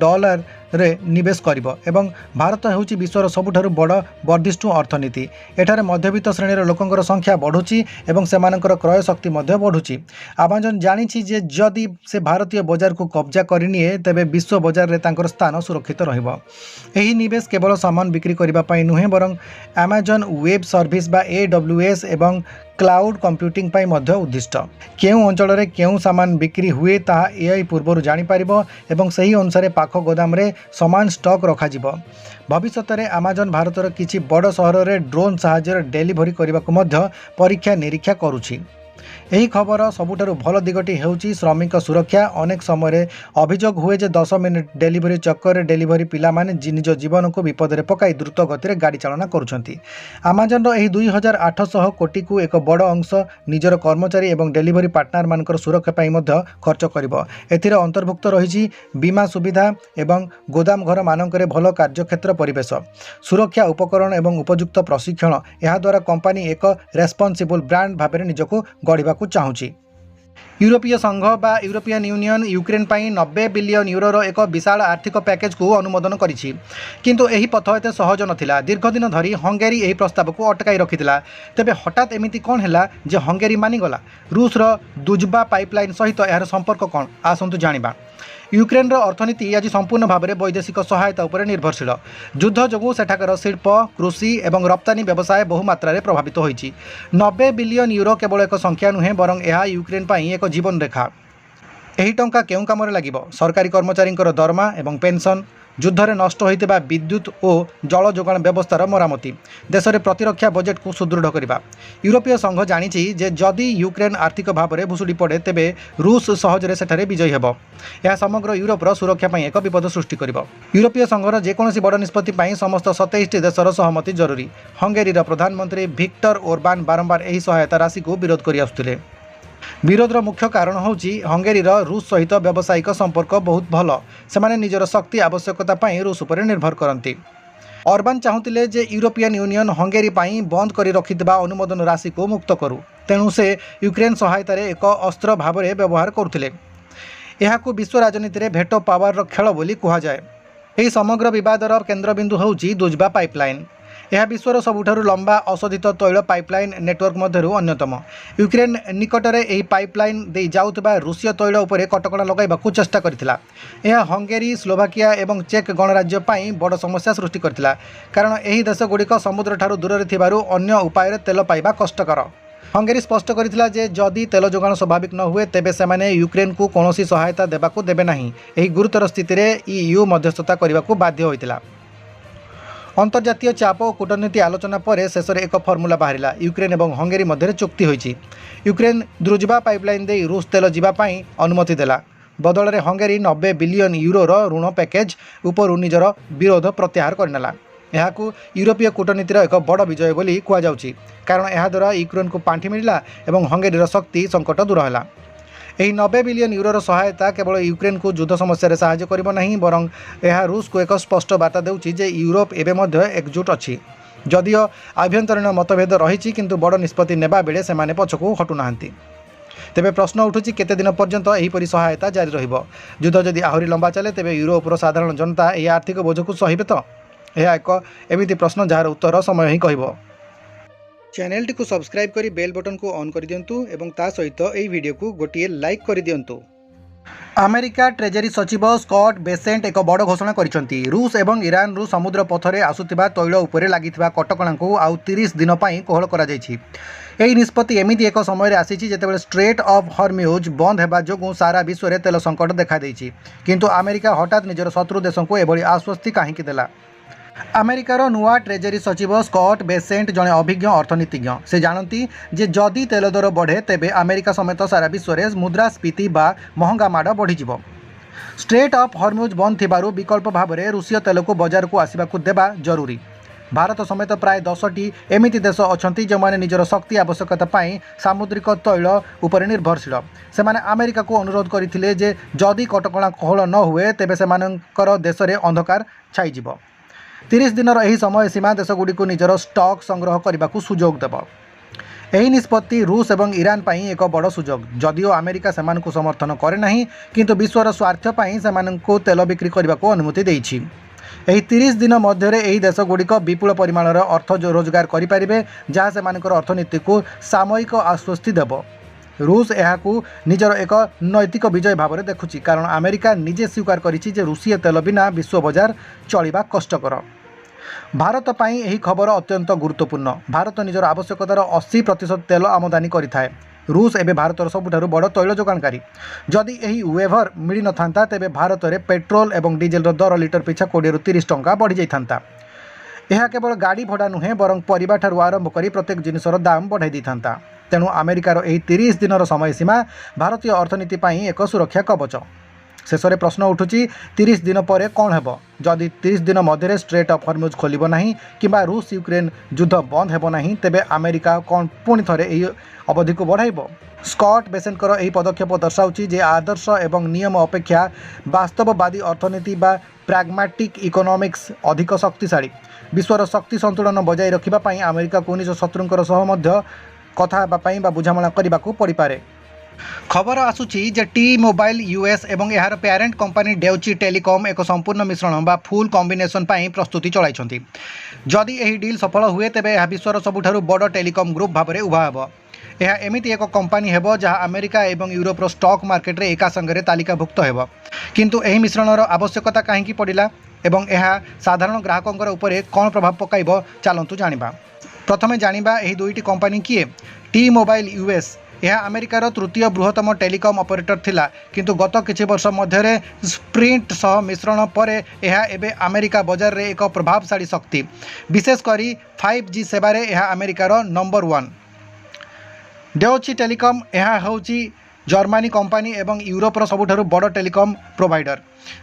रे निवेश करिबो एवं भारत हेउछि विश्वर सबुठारु बड़ वर्धिष्णु अर्थनीति। एठारे मध्यवित्त श्रेणीर लोकंकर संख्या बढ़ुछि एवं सेमानकर क्रय शक्ति मध्य बढ़ुछि। आमाजन जानिछि जे जदि से भारतीय बजार को कब्जा करिनिए तेबे विश्व बजार रे तांकर स्थान सुरक्षित रहिबो। एही निवेश केवल सामान बिक्री करिबा पई नुहे, बरं आमाजन वेब सर्विस बा AWS एवं क्लाउड कंप्यूटिंग पाई मध्य उद्दिष्ट। केउं अंचल रे केउं सामान बिक्री हुए ताहा एआई पूर्वरु जानि पारिबो एवं सही अनुसार पाख गोदाम रे समान स्टॉक रखा जिवो। भविष्य में आमाजन भारतर किछि बड़ सहर रे ड्रोन साहाय्य डेलीवरी करने मध्य परीक्षा निरीक्षा करुछि। एही खबर सबुठारु भल दिगटी हेउछि श्रमिक सुरक्षा। अनेक समय अभियोग हुए जे 10 मिनिट डेलीवरी चक्कर डेलीवरी पिला माने निज जीवन को विपद में पकाई द्रुत गति गाड़ी चालना करुछंती। आमाजन रो एही 2800 कोटी को एक बड़ अंश निजर कर्मचारी एवं डेलीवरी पार्टनर मानकर सुरक्षा पाई मध्य खर्च करिवो। एथिरे अंतर्भुक्त रहिछि बीमा सुविधा एवं गोदाम घर मानकरे भल कार्यक्षेत्र परिवेश, सुरक्षा उपकरण एवं उपयुक्त प्रशिक्षण। यह द्वारा कंपनी एक रेस्पॉन्सिबल ब्रांड भाबरे निजको गढ़िबा चाहूँगी। यूरोपीय संघ बा यूरोपियन यूनियन यूक्रेन पाई 90 बिलियन यूरो एक विशाल आर्थिक पैकेज को अनुमोदन करिछि। किंतु एही पथ एते सहज नथिला। दीर्घ दिन धरी हंगेरी एही प्रस्ताव को अटकाई रखिथिला। तेबे हठात एमिति कोन हैला जे हंगेरी मानिगला? रूसर दुजबा पाइपलाइन सहित यार संपर्क कोन? आसंतु जानिबा। यूक्रेन अर्थनीति आज संपूर्ण भाव में वैदेशिक सहायता उपर निर्भरशील। युद्ध जोगु सेठाकर शिल्प, कृषि एवं रप्तानी व्यवसाय बहुमात्रा प्रभावित होइछि। 90 बिलियन यूरो केवल एक संख्या नुहे, बरं यह यूक्रेन पाई एक जीवन रेखा। एही टंका केउं कामरे लागिबो? सरकारी कर्मचारी दरमा एवं पेंशन, युद्धरे नष्ट होइतिबा विद्युत और जल जोगाण व्यवस्थार मरामती, देश में प्रतिरक्षा बजेट को सुदृढ़ करने। यूरोपीय संघ जानिछि जे जदि यूक्रेन आर्थिक भाव में भुशुड़ी पड़े तेबे रूस सहजरे सेठारे विजयी हेबो। यह समग्र यूरोपर सुरक्षा पाई एक विपद सृष्टि करिबो। यूरोपीय संघर जेकोसी बड़ निष्पत्ति पाई समस्त 27टी देशर सहमति जरूरी। हंगेरीर प्रधानमंत्री विक्टर ओरबान बारंबार एही सहायता राशि को विरोध करि आसुथिले। विरोधर मुख्य कारण होउछि हंगेरीर रूस सहित व्यावसायिक संपर्क बहुत भल। सेमाने निजर शक्ति आवश्यकता पाई रूस उपर निर्भर करती। ओरबान चाहूतिले जे यूरोपियन यूनियन हंगेरी पाई बंद करी रखिथिबा अनुमोदन राशि को मुक्त करू। तेणु से यूक्रेन सहायतार एक अस्त्र भाव में व्यवहार करुथिले। एहाकू विश्व राजनीति में भेटो पावर खेल बोली कहुए। यह समग्र विवादर केन्द्रबिंदु होउछि दुजबा पाइपलाइन। यह विश्वर सबुठारु लंबा अशोधित तैल पाइपलाइन नेटवर्क मध्यरु अन्यतम। यूक्रेन निकटरे एही पाइपलाइन दे जाउतबा रूसीय तैल उपरे कटकणा लगाइबाकू चेष्टा करथिला। यह हंगेरी, स्लोवाकिया एवं चेक गणराज्य पाई बड़ समस्या सृष्टि करथिला, कारण एही देशगुड़िक समुद्र ठारू दूर थिबारु अन्य उपाय तेल पाइबा कष्टकर। हंगेरी स्पष्ट करथिला जे जदि तेल जोगाण स्वाभाविक न हुए तेबे सेमाने यूक्रेन को कौनसी सहायता देबाकू देबे नाही। एही गुरुतर स्थिति रे EU मध्यस्थता करबाकू बाध्य होइतिला। अंतर्जातीय चाप और कूटनीति आलोचना पर शेष में एक फर्मुला बाहरिला। यूक्रेन और हंगेरी मध्य चुक्ति होइछि। यूक्रेन द्रुजबा पाइपलाइन दे रूस तेल जीवाई अनुमति देला। बदल में हंगेरी 90 बिलियन यूरोर ऋण पैकेज उपरू निजर विरोध प्रत्याहार करनेला। ଏହାକୁ ୟୁରୋପୀୟ କୂଟନୀତିର ଏକ ବଡ଼ ବିଜୟ ବୋଲି କୁହାଯାଉଛି, କାରଣ ଏହାଦ୍ୱାରା ୟୁକ୍ରେନ୍କୁ ପାଣ୍ଠି ମିଳିଲା ଏବଂ ହଙ୍ଗେରୀର ଶକ୍ତି ସଙ୍କଟ ଦୂର ହେଲା। ଏହି 90 ବିଲିୟନ ୟୁରୋର ସହାୟତା କେବଳ ୟୁକ୍ରେନ୍କୁ ଯୁଦ୍ଧ ସମସ୍ୟାରେ ସାହାଯ୍ୟ କରିବ ନାହିଁ, ବରଂ ଏହା ରୁଷକୁ ଏକ ସ୍ପଷ୍ଟ ବାର୍ତ୍ତା ଦେଉଛି ଯେ ୟୁରୋପ ଏବେ ମଧ୍ୟ ଏକଜୁଟ ଅଛି। ଯଦିଓ ଆଭ୍ୟନ୍ତରୀଣ ମତଭେଦ ରହିଛି, କିନ୍ତୁ ବଡ଼ ନିଷ୍ପତ୍ତି ନେବା ବେଳେ ସେମାନେ ପଛକୁ ହଟୁନାହାନ୍ତି। ତେବେ ପ୍ରଶ୍ନ ଉଠୁଛି, କେତେ ଦିନ ପର୍ଯ୍ୟନ୍ତ ଏହିପରି ସହାୟତା ଜାରି ରହିବ? ଯୁଦ୍ଧ ଯଦି ଆହୁରି ଲମ୍ବା ଚାଲେ, ତେବେ ୟୁରୋପର ସାଧାରଣ ଜନତା ଏହି ଆର୍ଥିକ ବୋଝକୁ ସହିବେ ତ? ଏହା ଏକ ଏମିତି ପ୍ରଶ୍ନ ଯାହାର ଉତ୍ତର ସମୟ ହିଁ କହିବ। ଚ୍ୟାନେଲଟିକୁ ସବସ୍କ୍ରାଇବ୍ କରି ବେଲ୍ ବଟନକୁ ଅନ୍ କରିଦିଅନ୍ତୁ ଏବଂ ତା ସହିତ ଏହି ଭିଡ଼ିଓକୁ ଗୋଟିଏ ଲାଇକ୍ କରିଦିଅନ୍ତୁ। ଆମେରିକା ଟ୍ରେଜେରୀ ସଚିବ ସ୍କଟ୍ ବେସେଣ୍ଟ ଏକ ବଡ଼ ଘୋଷଣା କରିଛନ୍ତି। ରୁଷ ଏବଂ ଇରାନରୁ ସମୁଦ୍ର ପଥରେ ଆସୁଥିବା ତୈଳ ଉପରେ ଲାଗିଥିବା କଟକଣାକୁ ଆଉ 30 ଦିନ ପାଇଁ କୋହଳ କରାଯାଇଛି। ଏହି ନିଷ୍ପତ୍ତି ଏମିତି ଏକ ସମୟରେ ଆସିଛି ଯେତେବେଳେ ଷ୍ଟ୍ରେଟ୍ ଅଫ୍ ହର୍ମ୍ୟୁଜ୍ ବନ୍ଦ ହେବା ଯୋଗୁଁ ସାରା ବିଶ୍ୱରେ ତେଲ ସଙ୍କଟ ଦେଖାଦେଇଛି। କିନ୍ତୁ ଆମେରିକା ହଠାତ୍ ନିଜର ଶତ୍ରୁ ଦେଶଙ୍କୁ ଏଭଳି ଆଶ୍ୱସ୍ତି କାହିଁକି ଦେଲା? ଆମେରିକାର ନୂଆ ଟ୍ରେଜେରୀ ସଚିବ ସ୍କଟ୍ ବେସେଣ୍ଟ ଜଣେ ଅଭିଜ୍ଞ ଅର୍ଥନୀତିଜ୍ଞ। ସେ ଜାଣନ୍ତି ଯେ ଯଦି ତେଲ ଦର ବଢ଼େ, ତେବେ ଆମେରିକା ସମେତ ସାରା ବିଶ୍ୱରେ ମୁଦ୍ରାସ୍ଫୀତି ବା ମହଙ୍ଗା ମାଡ଼ ବଢ଼ିଯିବ। ଷ୍ଟ୍ରେଟ୍ ଅଫ୍ ହର୍ମ୍ୟୁଜ୍ ବନ୍ଦ ଥିବାରୁ ବିକଳ୍ପ ଭାବରେ ରୁଷୀୟ ତେଲକୁ ବଜାରକୁ ଆସିବାକୁ ଦେବା ଜରୁରୀ। ଭାରତ ସମେତ ପ୍ରାୟ 10ଟି ଏମିତି ଦେଶ ଅଛନ୍ତି ଯେଉଁମାନେ ନିଜର ଶକ୍ତି ଆବଶ୍ୟକତା ପାଇଁ ସାମୁଦ୍ରିକ ତୈଳ ଉପରେ ନିର୍ଭରଶୀଳ। ସେମାନେ ଆମେରିକାକୁ ଅନୁରୋଧ କରିଥିଲେ ଯେ ଯଦି କଟକଣା କୋହଳ ନ ହୁଏ, ତେବେ ସେମାନଙ୍କର ଦେଶରେ ଅନ୍ଧକାର ଛାଇଯିବ। 30 ଦିନର ଏହି ସମୟସୀମା ଦେଶଗୁଡ଼ିକୁ ନିଜର ଷ୍ଟକ୍ ସଂଗ୍ରହ କରିବାକୁ ସୁଯୋଗ ଦେବ। ଏହି ନିଷ୍ପତ୍ତି ରୁଷ ଏବଂ ଇରାନ ପାଇଁ ଏକ ବଡ଼ ସୁଯୋଗ। ଯଦିଓ ଆମେରିକା ସେମାନଙ୍କୁ ସମର୍ଥନ କରେ ନାହିଁ, କିନ୍ତୁ ବିଶ୍ୱର ସ୍ୱାର୍ଥ ପାଇଁ ସେମାନଙ୍କୁ ତେଲ ବିକ୍ରି କରିବାକୁ ଅନୁମତି ଦେଇଛି। ଏହି 30 ଦିନ ମଧ୍ୟରେ ଏହି ଦେଶଗୁଡ଼ିକ ବିପୁଳ ପରିମାଣର ଅର୍ଥ ରୋଜଗାର କରିପାରିବେ, ଯାହା ସେମାନଙ୍କର ଅର୍ଥନୀତିକୁ ସାମୟିକ ଆଶ୍ୱସ୍ତି ଦେବ। ରୁଷ ଏହାକୁ ନିଜର ଏକ ନୈତିକ ବିଜୟ ଭାବରେ ଦେଖୁଛି, କାରଣ ଆମେରିକା ନିଜେ ସ୍ୱୀକାର କରିଛି ଯେ ରୁଷୀୟ ତେଲ ବିନା ବିଶ୍ୱ ବଜାର ଚଳିବା କଷ୍ଟକର। ଭାରତ ପାଇଁ ଏହି ଖବର ଅତ୍ୟନ୍ତ ଗୁରୁତ୍ୱପୂର୍ଣ୍ଣ। ଭାରତ ନିଜର ଆବଶ୍ୟକତାର 80% ତେଲ ଆମଦାନୀ କରିଥାଏ। ରୁଷ ଏବେ ଭାରତର ସବୁଠାରୁ ବଡ଼ ତୈଳ ଯୋଗାଣକାରୀ। ଯଦି ଏହି ୱେଭର ମିଳିନଥାନ୍ତା, ତେବେ ଭାରତରେ ପେଟ୍ରୋଲ ଏବଂ ଡିଜେଲର ଦର ଲିଟର ପିଛା 20ରୁ 30 ଟଙ୍କା ବଢ଼ିଯାଇଥାନ୍ତା। ଏହା କେବଳ ଗାଡ଼ି ଭଡ଼ା ନୁହେଁ, ବରଂ ପରିବାଠାରୁ ଆରମ୍ଭ କରି ପ୍ରତ୍ୟେକ ଜିନିଷର ଦାମ ବଢ଼ାଇ ଦେଇଥାନ୍ତା। ତେଣୁ ଆମେରିକାର ଏହି 30 ଦିନର ସମୟସୀମା ଭାରତୀୟ ଅର୍ଥନୀତି ପାଇଁ ଏକ ସୁରକ୍ଷା କବଚ। ଶେଷରେ ପ୍ରଶ୍ନ ଉଠୁଛି, 30 ଦିନ ପରେ କ'ଣ ହେବ? ଯଦି 30 ଦିନ ମଧ୍ୟରେ ଷ୍ଟ୍ରେଟ୍ ଅଫ୍ ହର୍ମ୍ୟୁଜ୍ ଖୋଲିବ ନାହିଁ କିମ୍ବା ରୁଷ ୟୁକ୍ରେନ୍ ଯୁଦ୍ଧ ବନ୍ଦ ହେବ ନାହିଁ, ତେବେ ଆମେରିକା କ'ଣ ପୁଣି ଥରେ ଏହି ଅବଧିକୁ ବଢ଼ାଇବ? ସ୍କଟ୍ ବେସେଣ୍ଟଙ୍କର ଏହି ପଦକ୍ଷେପ ଦର୍ଶାଉଛି ଯେ ଆଦର୍ଶ ଏବଂ ନିୟମ ଅପେକ୍ଷା ବାସ୍ତବବାଦୀ ଅର୍ଥନୀତି ବା ପ୍ରାଗ୍ମାଟିକ୍ ଇକୋନୋମିକ୍ସ ଅଧିକ ଶକ୍ତିଶାଳୀ। ବିଶ୍ୱର ଶକ୍ତି ସନ୍ତୁଳନ ବଜାୟ ରଖିବା ପାଇଁ ଆମେରିକାକୁ ନିଜ ଶତ୍ରୁଙ୍କର ସହ ମଧ୍ୟ କଥା ହେବା ପାଇଁ ବା ବୁଝାମଣା କରିବାକୁ ପଡ଼ିପାରେ। ଖବର ଆସୁଛି ଯେ ଟି ମୋବାଇଲ ୟୁଏସ୍ ଏବଂ ଏହାର ପ୍ୟାରେଣ୍ଟ କମ୍ପାନୀ ଡେଉଚି ଟେଲିକମ୍ ଏକ ସମ୍ପୂର୍ଣ୍ଣ ମିଶ୍ରଣ ବା ଫୁଲ୍ କମ୍ବିନେସନ୍ ପାଇଁ ପ୍ରସ୍ତୁତି ଚଳାଇଛନ୍ତି। ଯଦି ଏହି ଡିଲ୍ ସଫଳ ହୁଏ, ତେବେ ଏହା ବିଶ୍ୱର ସବୁଠାରୁ ବଡ଼ ଟେଲିକମ୍ ଗ୍ରୁପ୍ ଭାବରେ ଉଭା ହେବ। ଏହା ଏମିତି ଏକ କମ୍ପାନୀ ହେବ ଯାହା ଆମେରିକା ଏବଂ ୟୁରୋପର ଷ୍ଟକ୍ ମାର୍କେଟରେ ଏକା ସାଙ୍ଗରେ ତାଲିକାଭୁକ୍ତ ହେବ। କିନ୍ତୁ ଏହି ମିଶ୍ରଣର ଆବଶ୍ୟକତା କାହିଁକି ପଡ଼ିଲା ଏବଂ ଏହା ସାଧାରଣ ଗ୍ରାହକଙ୍କର ଉପରେ କ'ଣ ପ୍ରଭାବ ପକାଇବ, ଚାଲନ୍ତୁ ଜାଣିବା। ପ୍ରଥମେ ଜାଣିବା ଏହି ଦୁଇଟି କମ୍ପାନୀ କିଏ। ଟି ମୋବାଇଲ ୟୁଏସ୍ ଏହା ଆମେରିକାର ତୃତୀୟ ବୃହତ୍ତମ ଟେଲିକମ୍ ଅପରେଟର ଥିଲା, କିନ୍ତୁ ଗତ କିଛି ବର୍ଷ ମଧ୍ୟରେ ସ୍ପ୍ରିଣ୍ଟ ସହ ମିଶ୍ରଣ ପରେ ଏହା ଏବେ ଆମେରିକା ବଜାରରେ ଏକ ପ୍ରଭାବଶାଳୀ ଶକ୍ତି। ବିଶେଷ କରି 5G ସେବାରେ ଏହା ଆମେରିକାର ନମ୍ବର 1। ଡେଉଚି ଟେଲିକମ୍ ଏହା ହେଉଛି ଜର୍ମାନୀ କମ୍ପାନୀ ଏବଂ ୟୁରୋପର ସବୁଠାରୁ ବଡ଼ ଟେଲିକମ୍ ପ୍ରୋଭାଇଡର।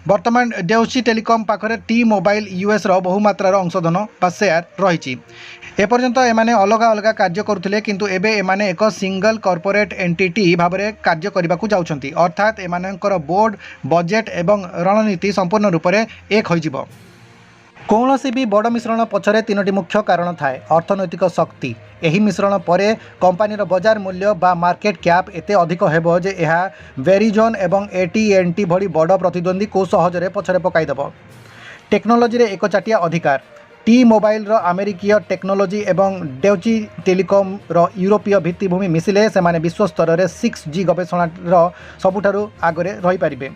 ବର୍ତ୍ତମାନ ଡେଉଚି ଟେଲିକମ୍ ପାଖରେ ଟି ମୋବାଇଲ ୟୁଏସ୍ର ବହୁମାତ୍ରାର ଅଂଶଧନ ବା ସେୟାର ରହିଛି। ଏପର୍ଯ୍ୟନ୍ତ ଏମାନେ ଅଲଗା ଅଲଗା କାର୍ଯ୍ୟ କରୁଥିଲେ, କିନ୍ତୁ ଏବେ ଏମାନେ ଏକ ସିଙ୍ଗଲ କର୍ପୋରେଟ୍ ଏଣ୍ଟିଟି ଭାବରେ କାର୍ଯ୍ୟ କରିବାକୁ ଯାଉଛନ୍ତି, ଅର୍ଥାତ୍ ଏମାନଙ୍କର ବୋର୍ଡ, ବଜେଟ୍ ଏବଂ ରଣନୀତି ସମ୍ପୂର୍ଣ୍ଣ ରୂପରେ ଏକ ହୋଇଯିବ। କୌଣସି ବି ବଡ଼ ମିଶ୍ରଣ ପଛରେ 3ଟି ମୁଖ୍ୟ କାରଣ ଥାଏ। ଅର୍ଥନୈତିକ ଶକ୍ତି। ଏହି ମିଶ୍ରଣ ପରେ କମ୍ପାନୀର ବଜାର ମୂଲ୍ୟ ବା ମାର୍କେଟ କ୍ୟାପ୍ ଏତେ ଅଧିକ ହେବ ଯେ ଏହା ଭେରିଜୋନ୍ ଏବଂ AT&T ଭଳି ବଡ଼ ପ୍ରତିଦ୍ୱନ୍ଦ୍ୱୀକୁ ସହଜରେ ପଛରେ ପକାଇଦେବ। ଟେକ୍ନୋଲୋଜିରେ ଏକଚାଟିଆ ଅଧିକାର। ଟି ମୋବାଇଲର ଆମେରିକୀୟ ଟେକ୍ନୋଲୋଜି ଏବଂ ଡେଉଚି ଟେଲିକମ୍ର ୟୁରୋପୀୟ ଭିତ୍ତିଭୂମି ମିଶିଲେ ସେମାନେ ବିଶ୍ୱସ୍ତରରେ 6G ଗବେଷଣାର ସବୁଠାରୁ ଆଗରେ ରହିପାରିବେ।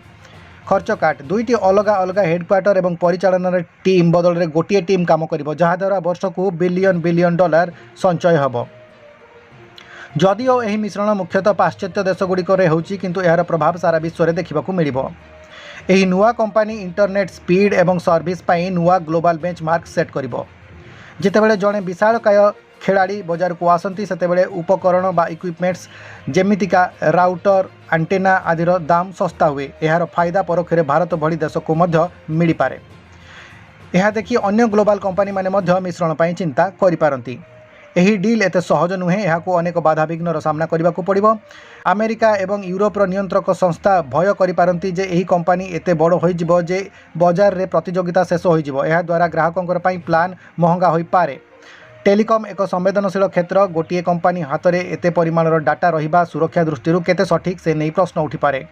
ଖର୍ଚ୍ଚ କାଟ। ଦୁଇଟି ଅଲଗା ଅଲଗା ହେଡ଼କ୍ୱାର୍ଟର ଏବଂ ପରିଚାଳନାର ଟିମ୍ ବଦଳରେ ଗୋଟିଏ ଟିମ୍ କାମ କରିବ, ଯାହାଦ୍ୱାରା ବର୍ଷକୁ ବିଲିୟନ ଡଲାର ସଞ୍ଚୟ ହେବ। ଯଦିଓ ଏହି ମିଶ୍ରଣ ମୁଖ୍ୟତଃ ପାଶ୍ଚାତ୍ୟ ଦେଶଗୁଡ଼ିକରେ ହେଉଛି, କିନ୍ତୁ ଏହାର ପ୍ରଭାବ ସାରା ବିଶ୍ୱରେ ଦେଖିବାକୁ ମିଳିବ। ଏହି ନୂଆ କମ୍ପାନୀ ଇଣ୍ଟରନେଟ୍ ସ୍ପିଡ୍ ଏବଂ ସର୍ଭିସ୍ ପାଇଁ ନୂଆ ଗ୍ଲୋବାଲ ବେଞ୍ଚମାର୍କ ସେଟ୍ କରିବ। ଯେତେବେଳେ ଜଣେ ବିଶାଳକାୟ ଖେଳାଳି ବଜାରକୁ ଆସନ୍ତି, ସେତେବେଳେ ଉପକରଣ ବା ଇକ୍ୱିପମେଣ୍ଟସ୍ ଯେମିତିକା ରାଉଟର, ଆଣ୍ଟେନା ଆଦିର ଦାମ ଶସ୍ତା ହୁଏ। ଏହାର ଫାଇଦା ପରୋକ୍ଷରେ ଭାରତ ଭଳି ଦେଶକୁ ମଧ୍ୟ ମିଳିପାରେ। यह देखि अन्य ग्लोबल कंपनी माने मध्य मिश्रण पर चिंता करिपारंती। एही डील एते सहज नुहे, यहाँ अनेक बाधाविघ्नर सामना करने को पड़ो। अमेरिका एवं यूरोपर नियंत्रक संस्था भय करिपारंती जे एही कंपनी एते बड़ होइजिबो जे बाजार रे प्रतियोगिता शेष होइजिबो। एहा द्वारा ग्राहकों प्लान महंगा होई पारे। टेलीकॉम एक संवेदनशील क्षेत्र, गोटे कंपनी हाथ में एते परिमाणर डाटा रहिबा सुरक्षा दृष्टि केते सठिक से नहीं प्रश्न उठी पारे।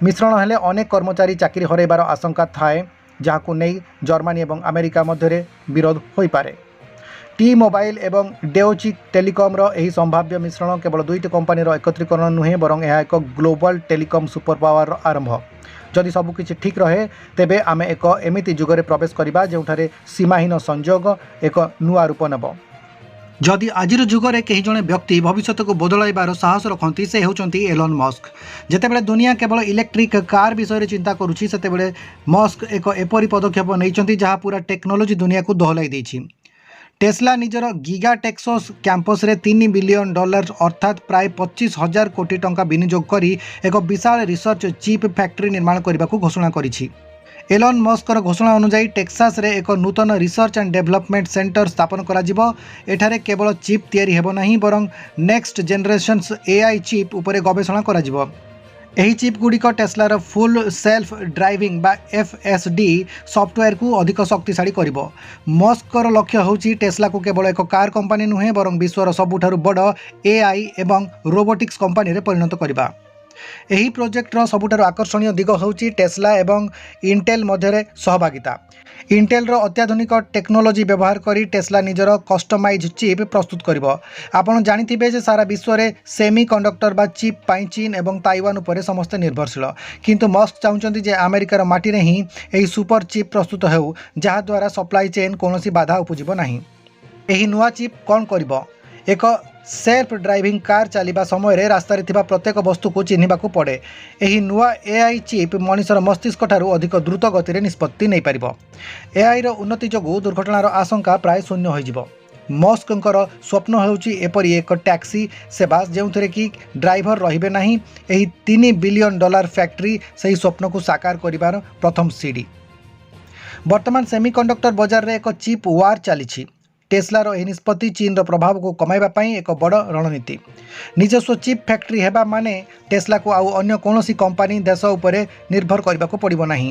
मिश्रण हेले अनेक कर्मचारी चाकरी हरइबार आशंका थाए, जहां नहीं जर्मनी और अमेरिका मध्य विरोध हो पारे। टी मोबाइल एवं डेओची टेलीकॉम यही संभाव्य मिश्रण केवल दुईट कंपनीर एकत्रीकरण नुहे, बरं यह एक ग्लोबल टेलीकॉम सुपर पावर आरंभ। जदि सबकिछि ठीक रहे तेबे आमे एक एमिति जुगरे प्रवेश करिबा जेउठारे सीमाहीन संयोग एक नुआ रूप नेब। जदि आजिर जुगरे कहीं जड़े व्यक्ति भविष्य को बदलाइबार साहस रखती से होउचंती एलन मस्क। जेतेबेले दुनिया केवल इलेक्ट्रिक कार विषय चिंता करुछि, सेतेबेले मस्क एक एपरी पदक्षेप नैचंती जहाँ पूरा टेक्नोलोजी दुनिया को दोहलाई देछि। टेस्ला निजर गीगा टेक्सास कैंपस रे $3 बिलियन अर्थात प्राय 25,000 कोटी टंका विनियोग करी एक विशाल रिसर्च चिप फैक्ट्री निर्माण करने को घोषणा करिछि। एलन मस्कर घोषणा अनुसार टेक्सास रे एक नूतन रिसर्च एंड डेवलपमेंट सेंटर स्थापन करा जिवो। एठारे केवल चिप तैयारी हेबो नहीं, बरं नेक्स्ट जनरेशन्स एआई चिप उपरे गवेषणा करा जिवो। एही चिप गुड़िक टेस्लार फुल सेल्फ ड्राइविंग बा FSD सॉफ्टवेयर को अधिक शक्तिशाली करिवो। मस्कर लक्ष्य होची टेस्ला को केवल एक कार कंपनी नुहे, बरं विश्वर सबुठारु बड़ एआई एवं रोबोटिक्स कंपनी रे परिणत करिबा। एही प्रोजेक्टर सबुठारु आकर्षणीय दिग होची टेस्ला एवं इंटेल मध्यरे सहभागिता। इंटेल रो अत्याधुनिक टेक्नोलोजी व्यवहार करी टेस्ला निजर कस्टमाइज चिप प्रस्तुत करिवो। आपण जानिथिबे जे सारा विश्व रे सेमी कंडक्टर बा चिप पाई चीन एवं ताइवान उपरे समस्त निर्भरशील, किंतु मस्क चाहुचंती जे अमेरिकार माटी रे ही एही सुपर चिप प्रस्तुत हेउ, जहा द्वारा सप्लाई चेन कोनोसी बाधा उपजिबो नाही। एही नुआ चिप कोन करिवो? एक सेल्फ ड्राइविंग कार चलवा समय रे रास्तार थिबा प्रत्येक वस्तु को चिन्हिबाकू पड़े। एही नुआ एआई चिप मनुष्यर मस्तिष्क ठारू अधिक द्रुत गति रे निष्पत्ति नहीं पारिबो। एआई रो उन्नति जोगु दुर्घटनार आशंका प्राय शून्य होइजिबो। मस्कंकर स्वप्न हेउची एपरी एक टैक्सी सेवा जेउथरे कि ड्राइवर रहिबे नाही। एही $3 बिलियन फैक्ट्री सही स्वप्न को साकार करिबार प्रथम सीढ़ी। वर्तमान सेमीकंडक्टर बाजार रे एक चिप वार चली। टेस्लार यह निष्पत्ति चीन प्रभाव को कमाइबा पई एक बड़ रणनीति। निजस्व चिप फैक्ट्री हेबा माने टेस्ला को आउ अन्य कोनोसी कंपनी देश उपरे निर्भर करबा को पड़िबो नाही।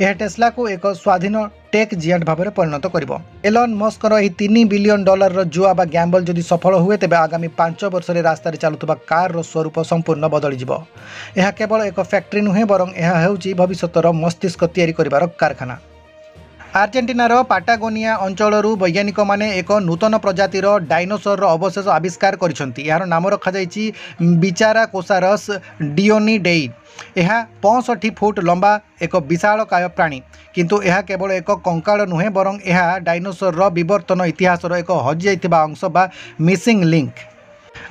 यह टेस्ला को एक स्वाधीन टेक जियांट भाव में परिणत करिबो। एलन मस्कर यह $3 बिलियन जुआ बा गैम्बल जदि सफल हुए तेबे आगामी 5 वर्ष रे रास्ता रे चलुतबा कार रो स्वरूप संपूर्ण बदली जिवो। यह केवल एक फैक्ट्री नुहे, बरं यह हेउची भविष्यतर मस्तिष्क तैयारी करिबार कारखाना। आर्जेंटिनार पाटागोनिया अंचलरू वैज्ञानिक माने एक नूतन प्रजातिर डायनोसर अवशेष आविष्कार करिसेंती। यार नाम रखा जाइछि बिचाराकोसारस डिओनिडेई। यह 65 फुट लंबा एक विशालकाय प्राणी, किंतु यह केवल एक कंकाल नुहे, बरं यह डायनोसर विवर्तन इतिहासर एक हजि जाइथिबा अंश बा मिसिंग लिंक।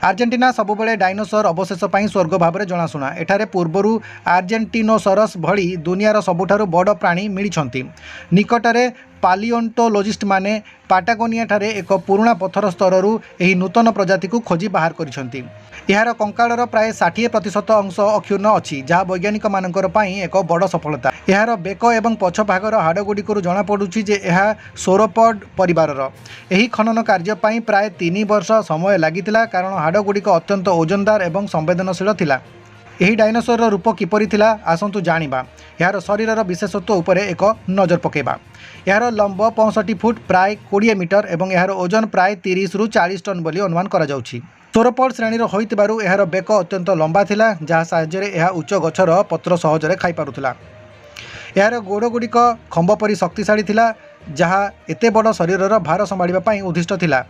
आर्जेंटिना सबुबले डायनोसर अवशेष पर स्वर्ग भाव में जनाशुना। एठारे पूर्वरु आर्जेंटिनोसरस भली दुनियार सबुठारु बड़ प्राणी मिलिछंती। निकटरे पालियोंटोलॉजिस्ट माने पाटागोनिया ठारे एक पुराना पत्थर स्तररू एही नूतन प्रजाति को खोजी बाहर करिसंती। यार कंकालर प्राय 60% अंश अक्षुण्ण अच्छी, जहाँ वैज्ञानिक मानकर पई एक बड़ सफलता। यार बेक एवं पछभागर हाड़गुड़िकरू जना पड़ुछि जे यह सोरोपॉड परिवारर। एही खनन कार्य पई प्राय 3 वर्ष समय लागितिला, कारण हाड़गुड़िक अत्यंत ओजनदार एवं संवेदनशील थिला। यही डायनोसर रूप किपरि थिला आसंतु जानिबा। यार शरीरर विशेषत्व उपरे एक नजर पकेबा। यार लंब 65 फुट प्राय 20 मीटर एवं यार ओजन प्राय 30 रु 40 टन बोली अनुमान करा जाउछि। सोरोपॉड श्रेणीर होइतिबारु यार बेक अत्यंत लंबा थिला, जहाँ साहाय्य यह उच्च गछर पत्र सहजरे खाई पारुथिला। यार गोड़गुड़िक खंब परी शक्तिशाली थिला, जहाँ एते बड़ शरीरर भार संभाळिबा पई उद्दिष्ट थिला।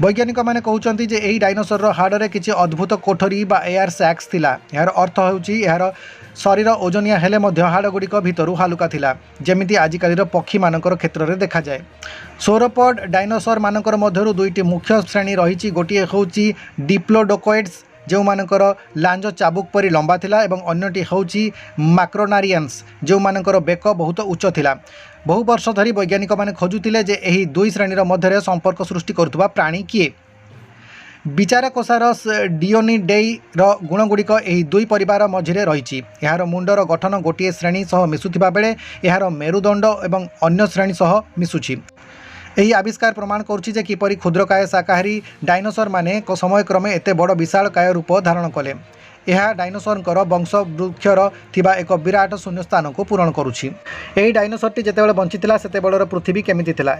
वैज्ञानिक माने कहउचंती जे एही डायनोसर हाड़े किछि अद्भुत कोठरी बा एयर सैक्स थिला। यार अर्थ होउछि यार शरीर ओजनिया हेले मध्य हाड़गुड़िक भितरु हालुका थिला, जेमिति आजिकालीर पक्षी मानकर क्षेत्र में देखा जाए। सोरोपॉड डायनोसर मानकर मध्यरु दुईटी मुख्य श्रेणी रही। गोटे होउछि डिप्लोडोकोइड्स जो मानकर लांज चाबुक परी लंबा थिला, एवं अन्यटी होउछि मैक्रोनारियंस जो मानकर बेक बहुत उच्च थिला। बहु वर्ष धरी वैज्ञानिक माने खोजुतिले जे एही दुई श्रेणीर मध्यरे संपर्क सृष्टि करुवा प्राणी किए। ବିଚାରାକୋସାରସ୍ ଡିଓନିଡେଇର ଗୁଣଗୁଡ଼ିକ ଏହି ଦୁଇ ପରିବାର ମଝିରେ ରହିଛି। ଏହାର ମୁଣ୍ଡର ଗଠନ ଗୋଟିଏ ଶ୍ରେଣୀ ସହ ମିଶୁଥିବା ବେଳେ ଏହାର ମେରୁଦଣ୍ଡ ଏବଂ ଅନ୍ୟ ଶ୍ରେଣୀ ସହ ମିଶୁଛି। ଏହି ଆବିଷ୍କାର ପ୍ରମାଣ କରୁଛି ଯେ କିପରି କ୍ଷୁଦ୍ରକାୟ ଶାକାହାରୀ ଡାଇନୋସରମାନେ ସମୟକ୍ରମେ ଏତେ ବଡ଼ ବିଶାଳକାୟ ରୂପ ଧାରଣ କଲେ। ଏହା ଡାଇନୋସରଙ୍କର ବଂଶବୃକ୍ଷର ଥିବା ଏକ ବିରାଟ ଶୂନ୍ୟସ୍ଥାନକୁ ପୂରଣ କରୁଛି। ଏହି ଡାଇନୋସରଟି ଯେତେବେଳେ ବଞ୍ଚିଥିଲା ସେତେବେଳର ପୃଥିବୀ କେମିତି ଥିଲା?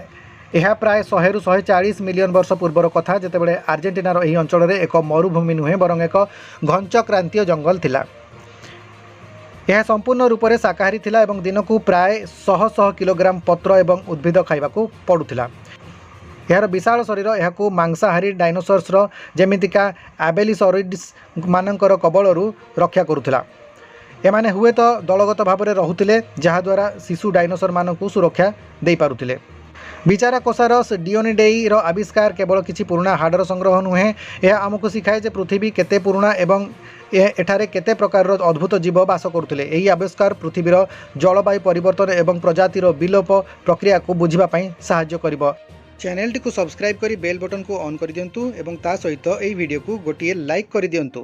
ଏହା ପ୍ରାୟ 100ରୁ 140 ମିଲିୟନ ବର୍ଷ ପୂର୍ବର କଥା, ଯେତେବେଳେ ଆର୍ଜେଣ୍ଟିନାର ଏହି ଅଞ୍ଚଳରେ ଏକ ମରୁଭୂମି ନୁହେଁ ବରଂ ଏକ ଘଞ୍ଚ କ୍ରାନ୍ତୀୟ ଜଙ୍ଗଲ ଥିଲା। ଏହା ସମ୍ପୂର୍ଣ୍ଣ ରୂପରେ ଶାକାହାରୀ ଥିଲା ଏବଂ ଦିନକୁ ପ୍ରାୟ 100 କିଲୋଗ୍ରାମ ପତ୍ର ଏବଂ ଉଦ୍ଭିଦ ଖାଇବାକୁ ପଡ଼ୁଥିଲା। ଏହାର ବିଶାଳ ଶରୀର ଏହାକୁ ମାଂସାହାରୀ ଡାଇନୋସର୍ସର ଯେମିତିକା ଆବେଲିସରିଡ୍ସ ମାନଙ୍କର କବଳରୁ ରକ୍ଷା କରୁଥିଲା। ଏମାନେ ହୁଏତ ଦଳଗତ ଭାବରେ ରହୁଥିଲେ, ଯାହାଦ୍ୱାରା ଶିଶୁ ଡାଇନୋସରମାନଙ୍କୁ ସୁରକ୍ଷା ଦେଇପାରୁଥିଲେ। ବିଚାରାକୋସାରସ୍ ଡିଓନିଡେଇର ଆବିଷ୍କାର କେବଳ କିଛି ପୁରୁଣା ହାଡ଼ର ସଂଗ୍ରହ ନୁହେଁ, ଏହା ଆମକୁ ଶିଖାଏ ଯେ ପୃଥିବୀ କେତେ ପୁରୁଣା ଏବଂ ଏଠାରେ କେତେ ପ୍ରକାରର ଅଦ୍ଭୁତ ଜୀବ ବାସ କରୁଥିଲେ। ଏହି ଆବିଷ୍କାର ପୃଥିବୀର ଜଳବାୟୁ ପରିବର୍ତ୍ତନ ଏବଂ ପ୍ରଜାତିର ବିଲୋପ ପ୍ରକ୍ରିୟାକୁ ବୁଝିବା ପାଇଁ ସାହାଯ୍ୟ କରିବ। ଚ୍ୟାନେଲଟିକୁ ସବସ୍କ୍ରାଇବ୍ କରି ବେଲ୍ ବଟନକୁ ଅନ୍ କରିଦିଅନ୍ତୁ ଏବଂ ତା ସହିତ ଏହି ଭିଡ଼ିଓକୁ ଗୋଟିଏ ଲାଇକ୍ କରିଦିଅନ୍ତୁ।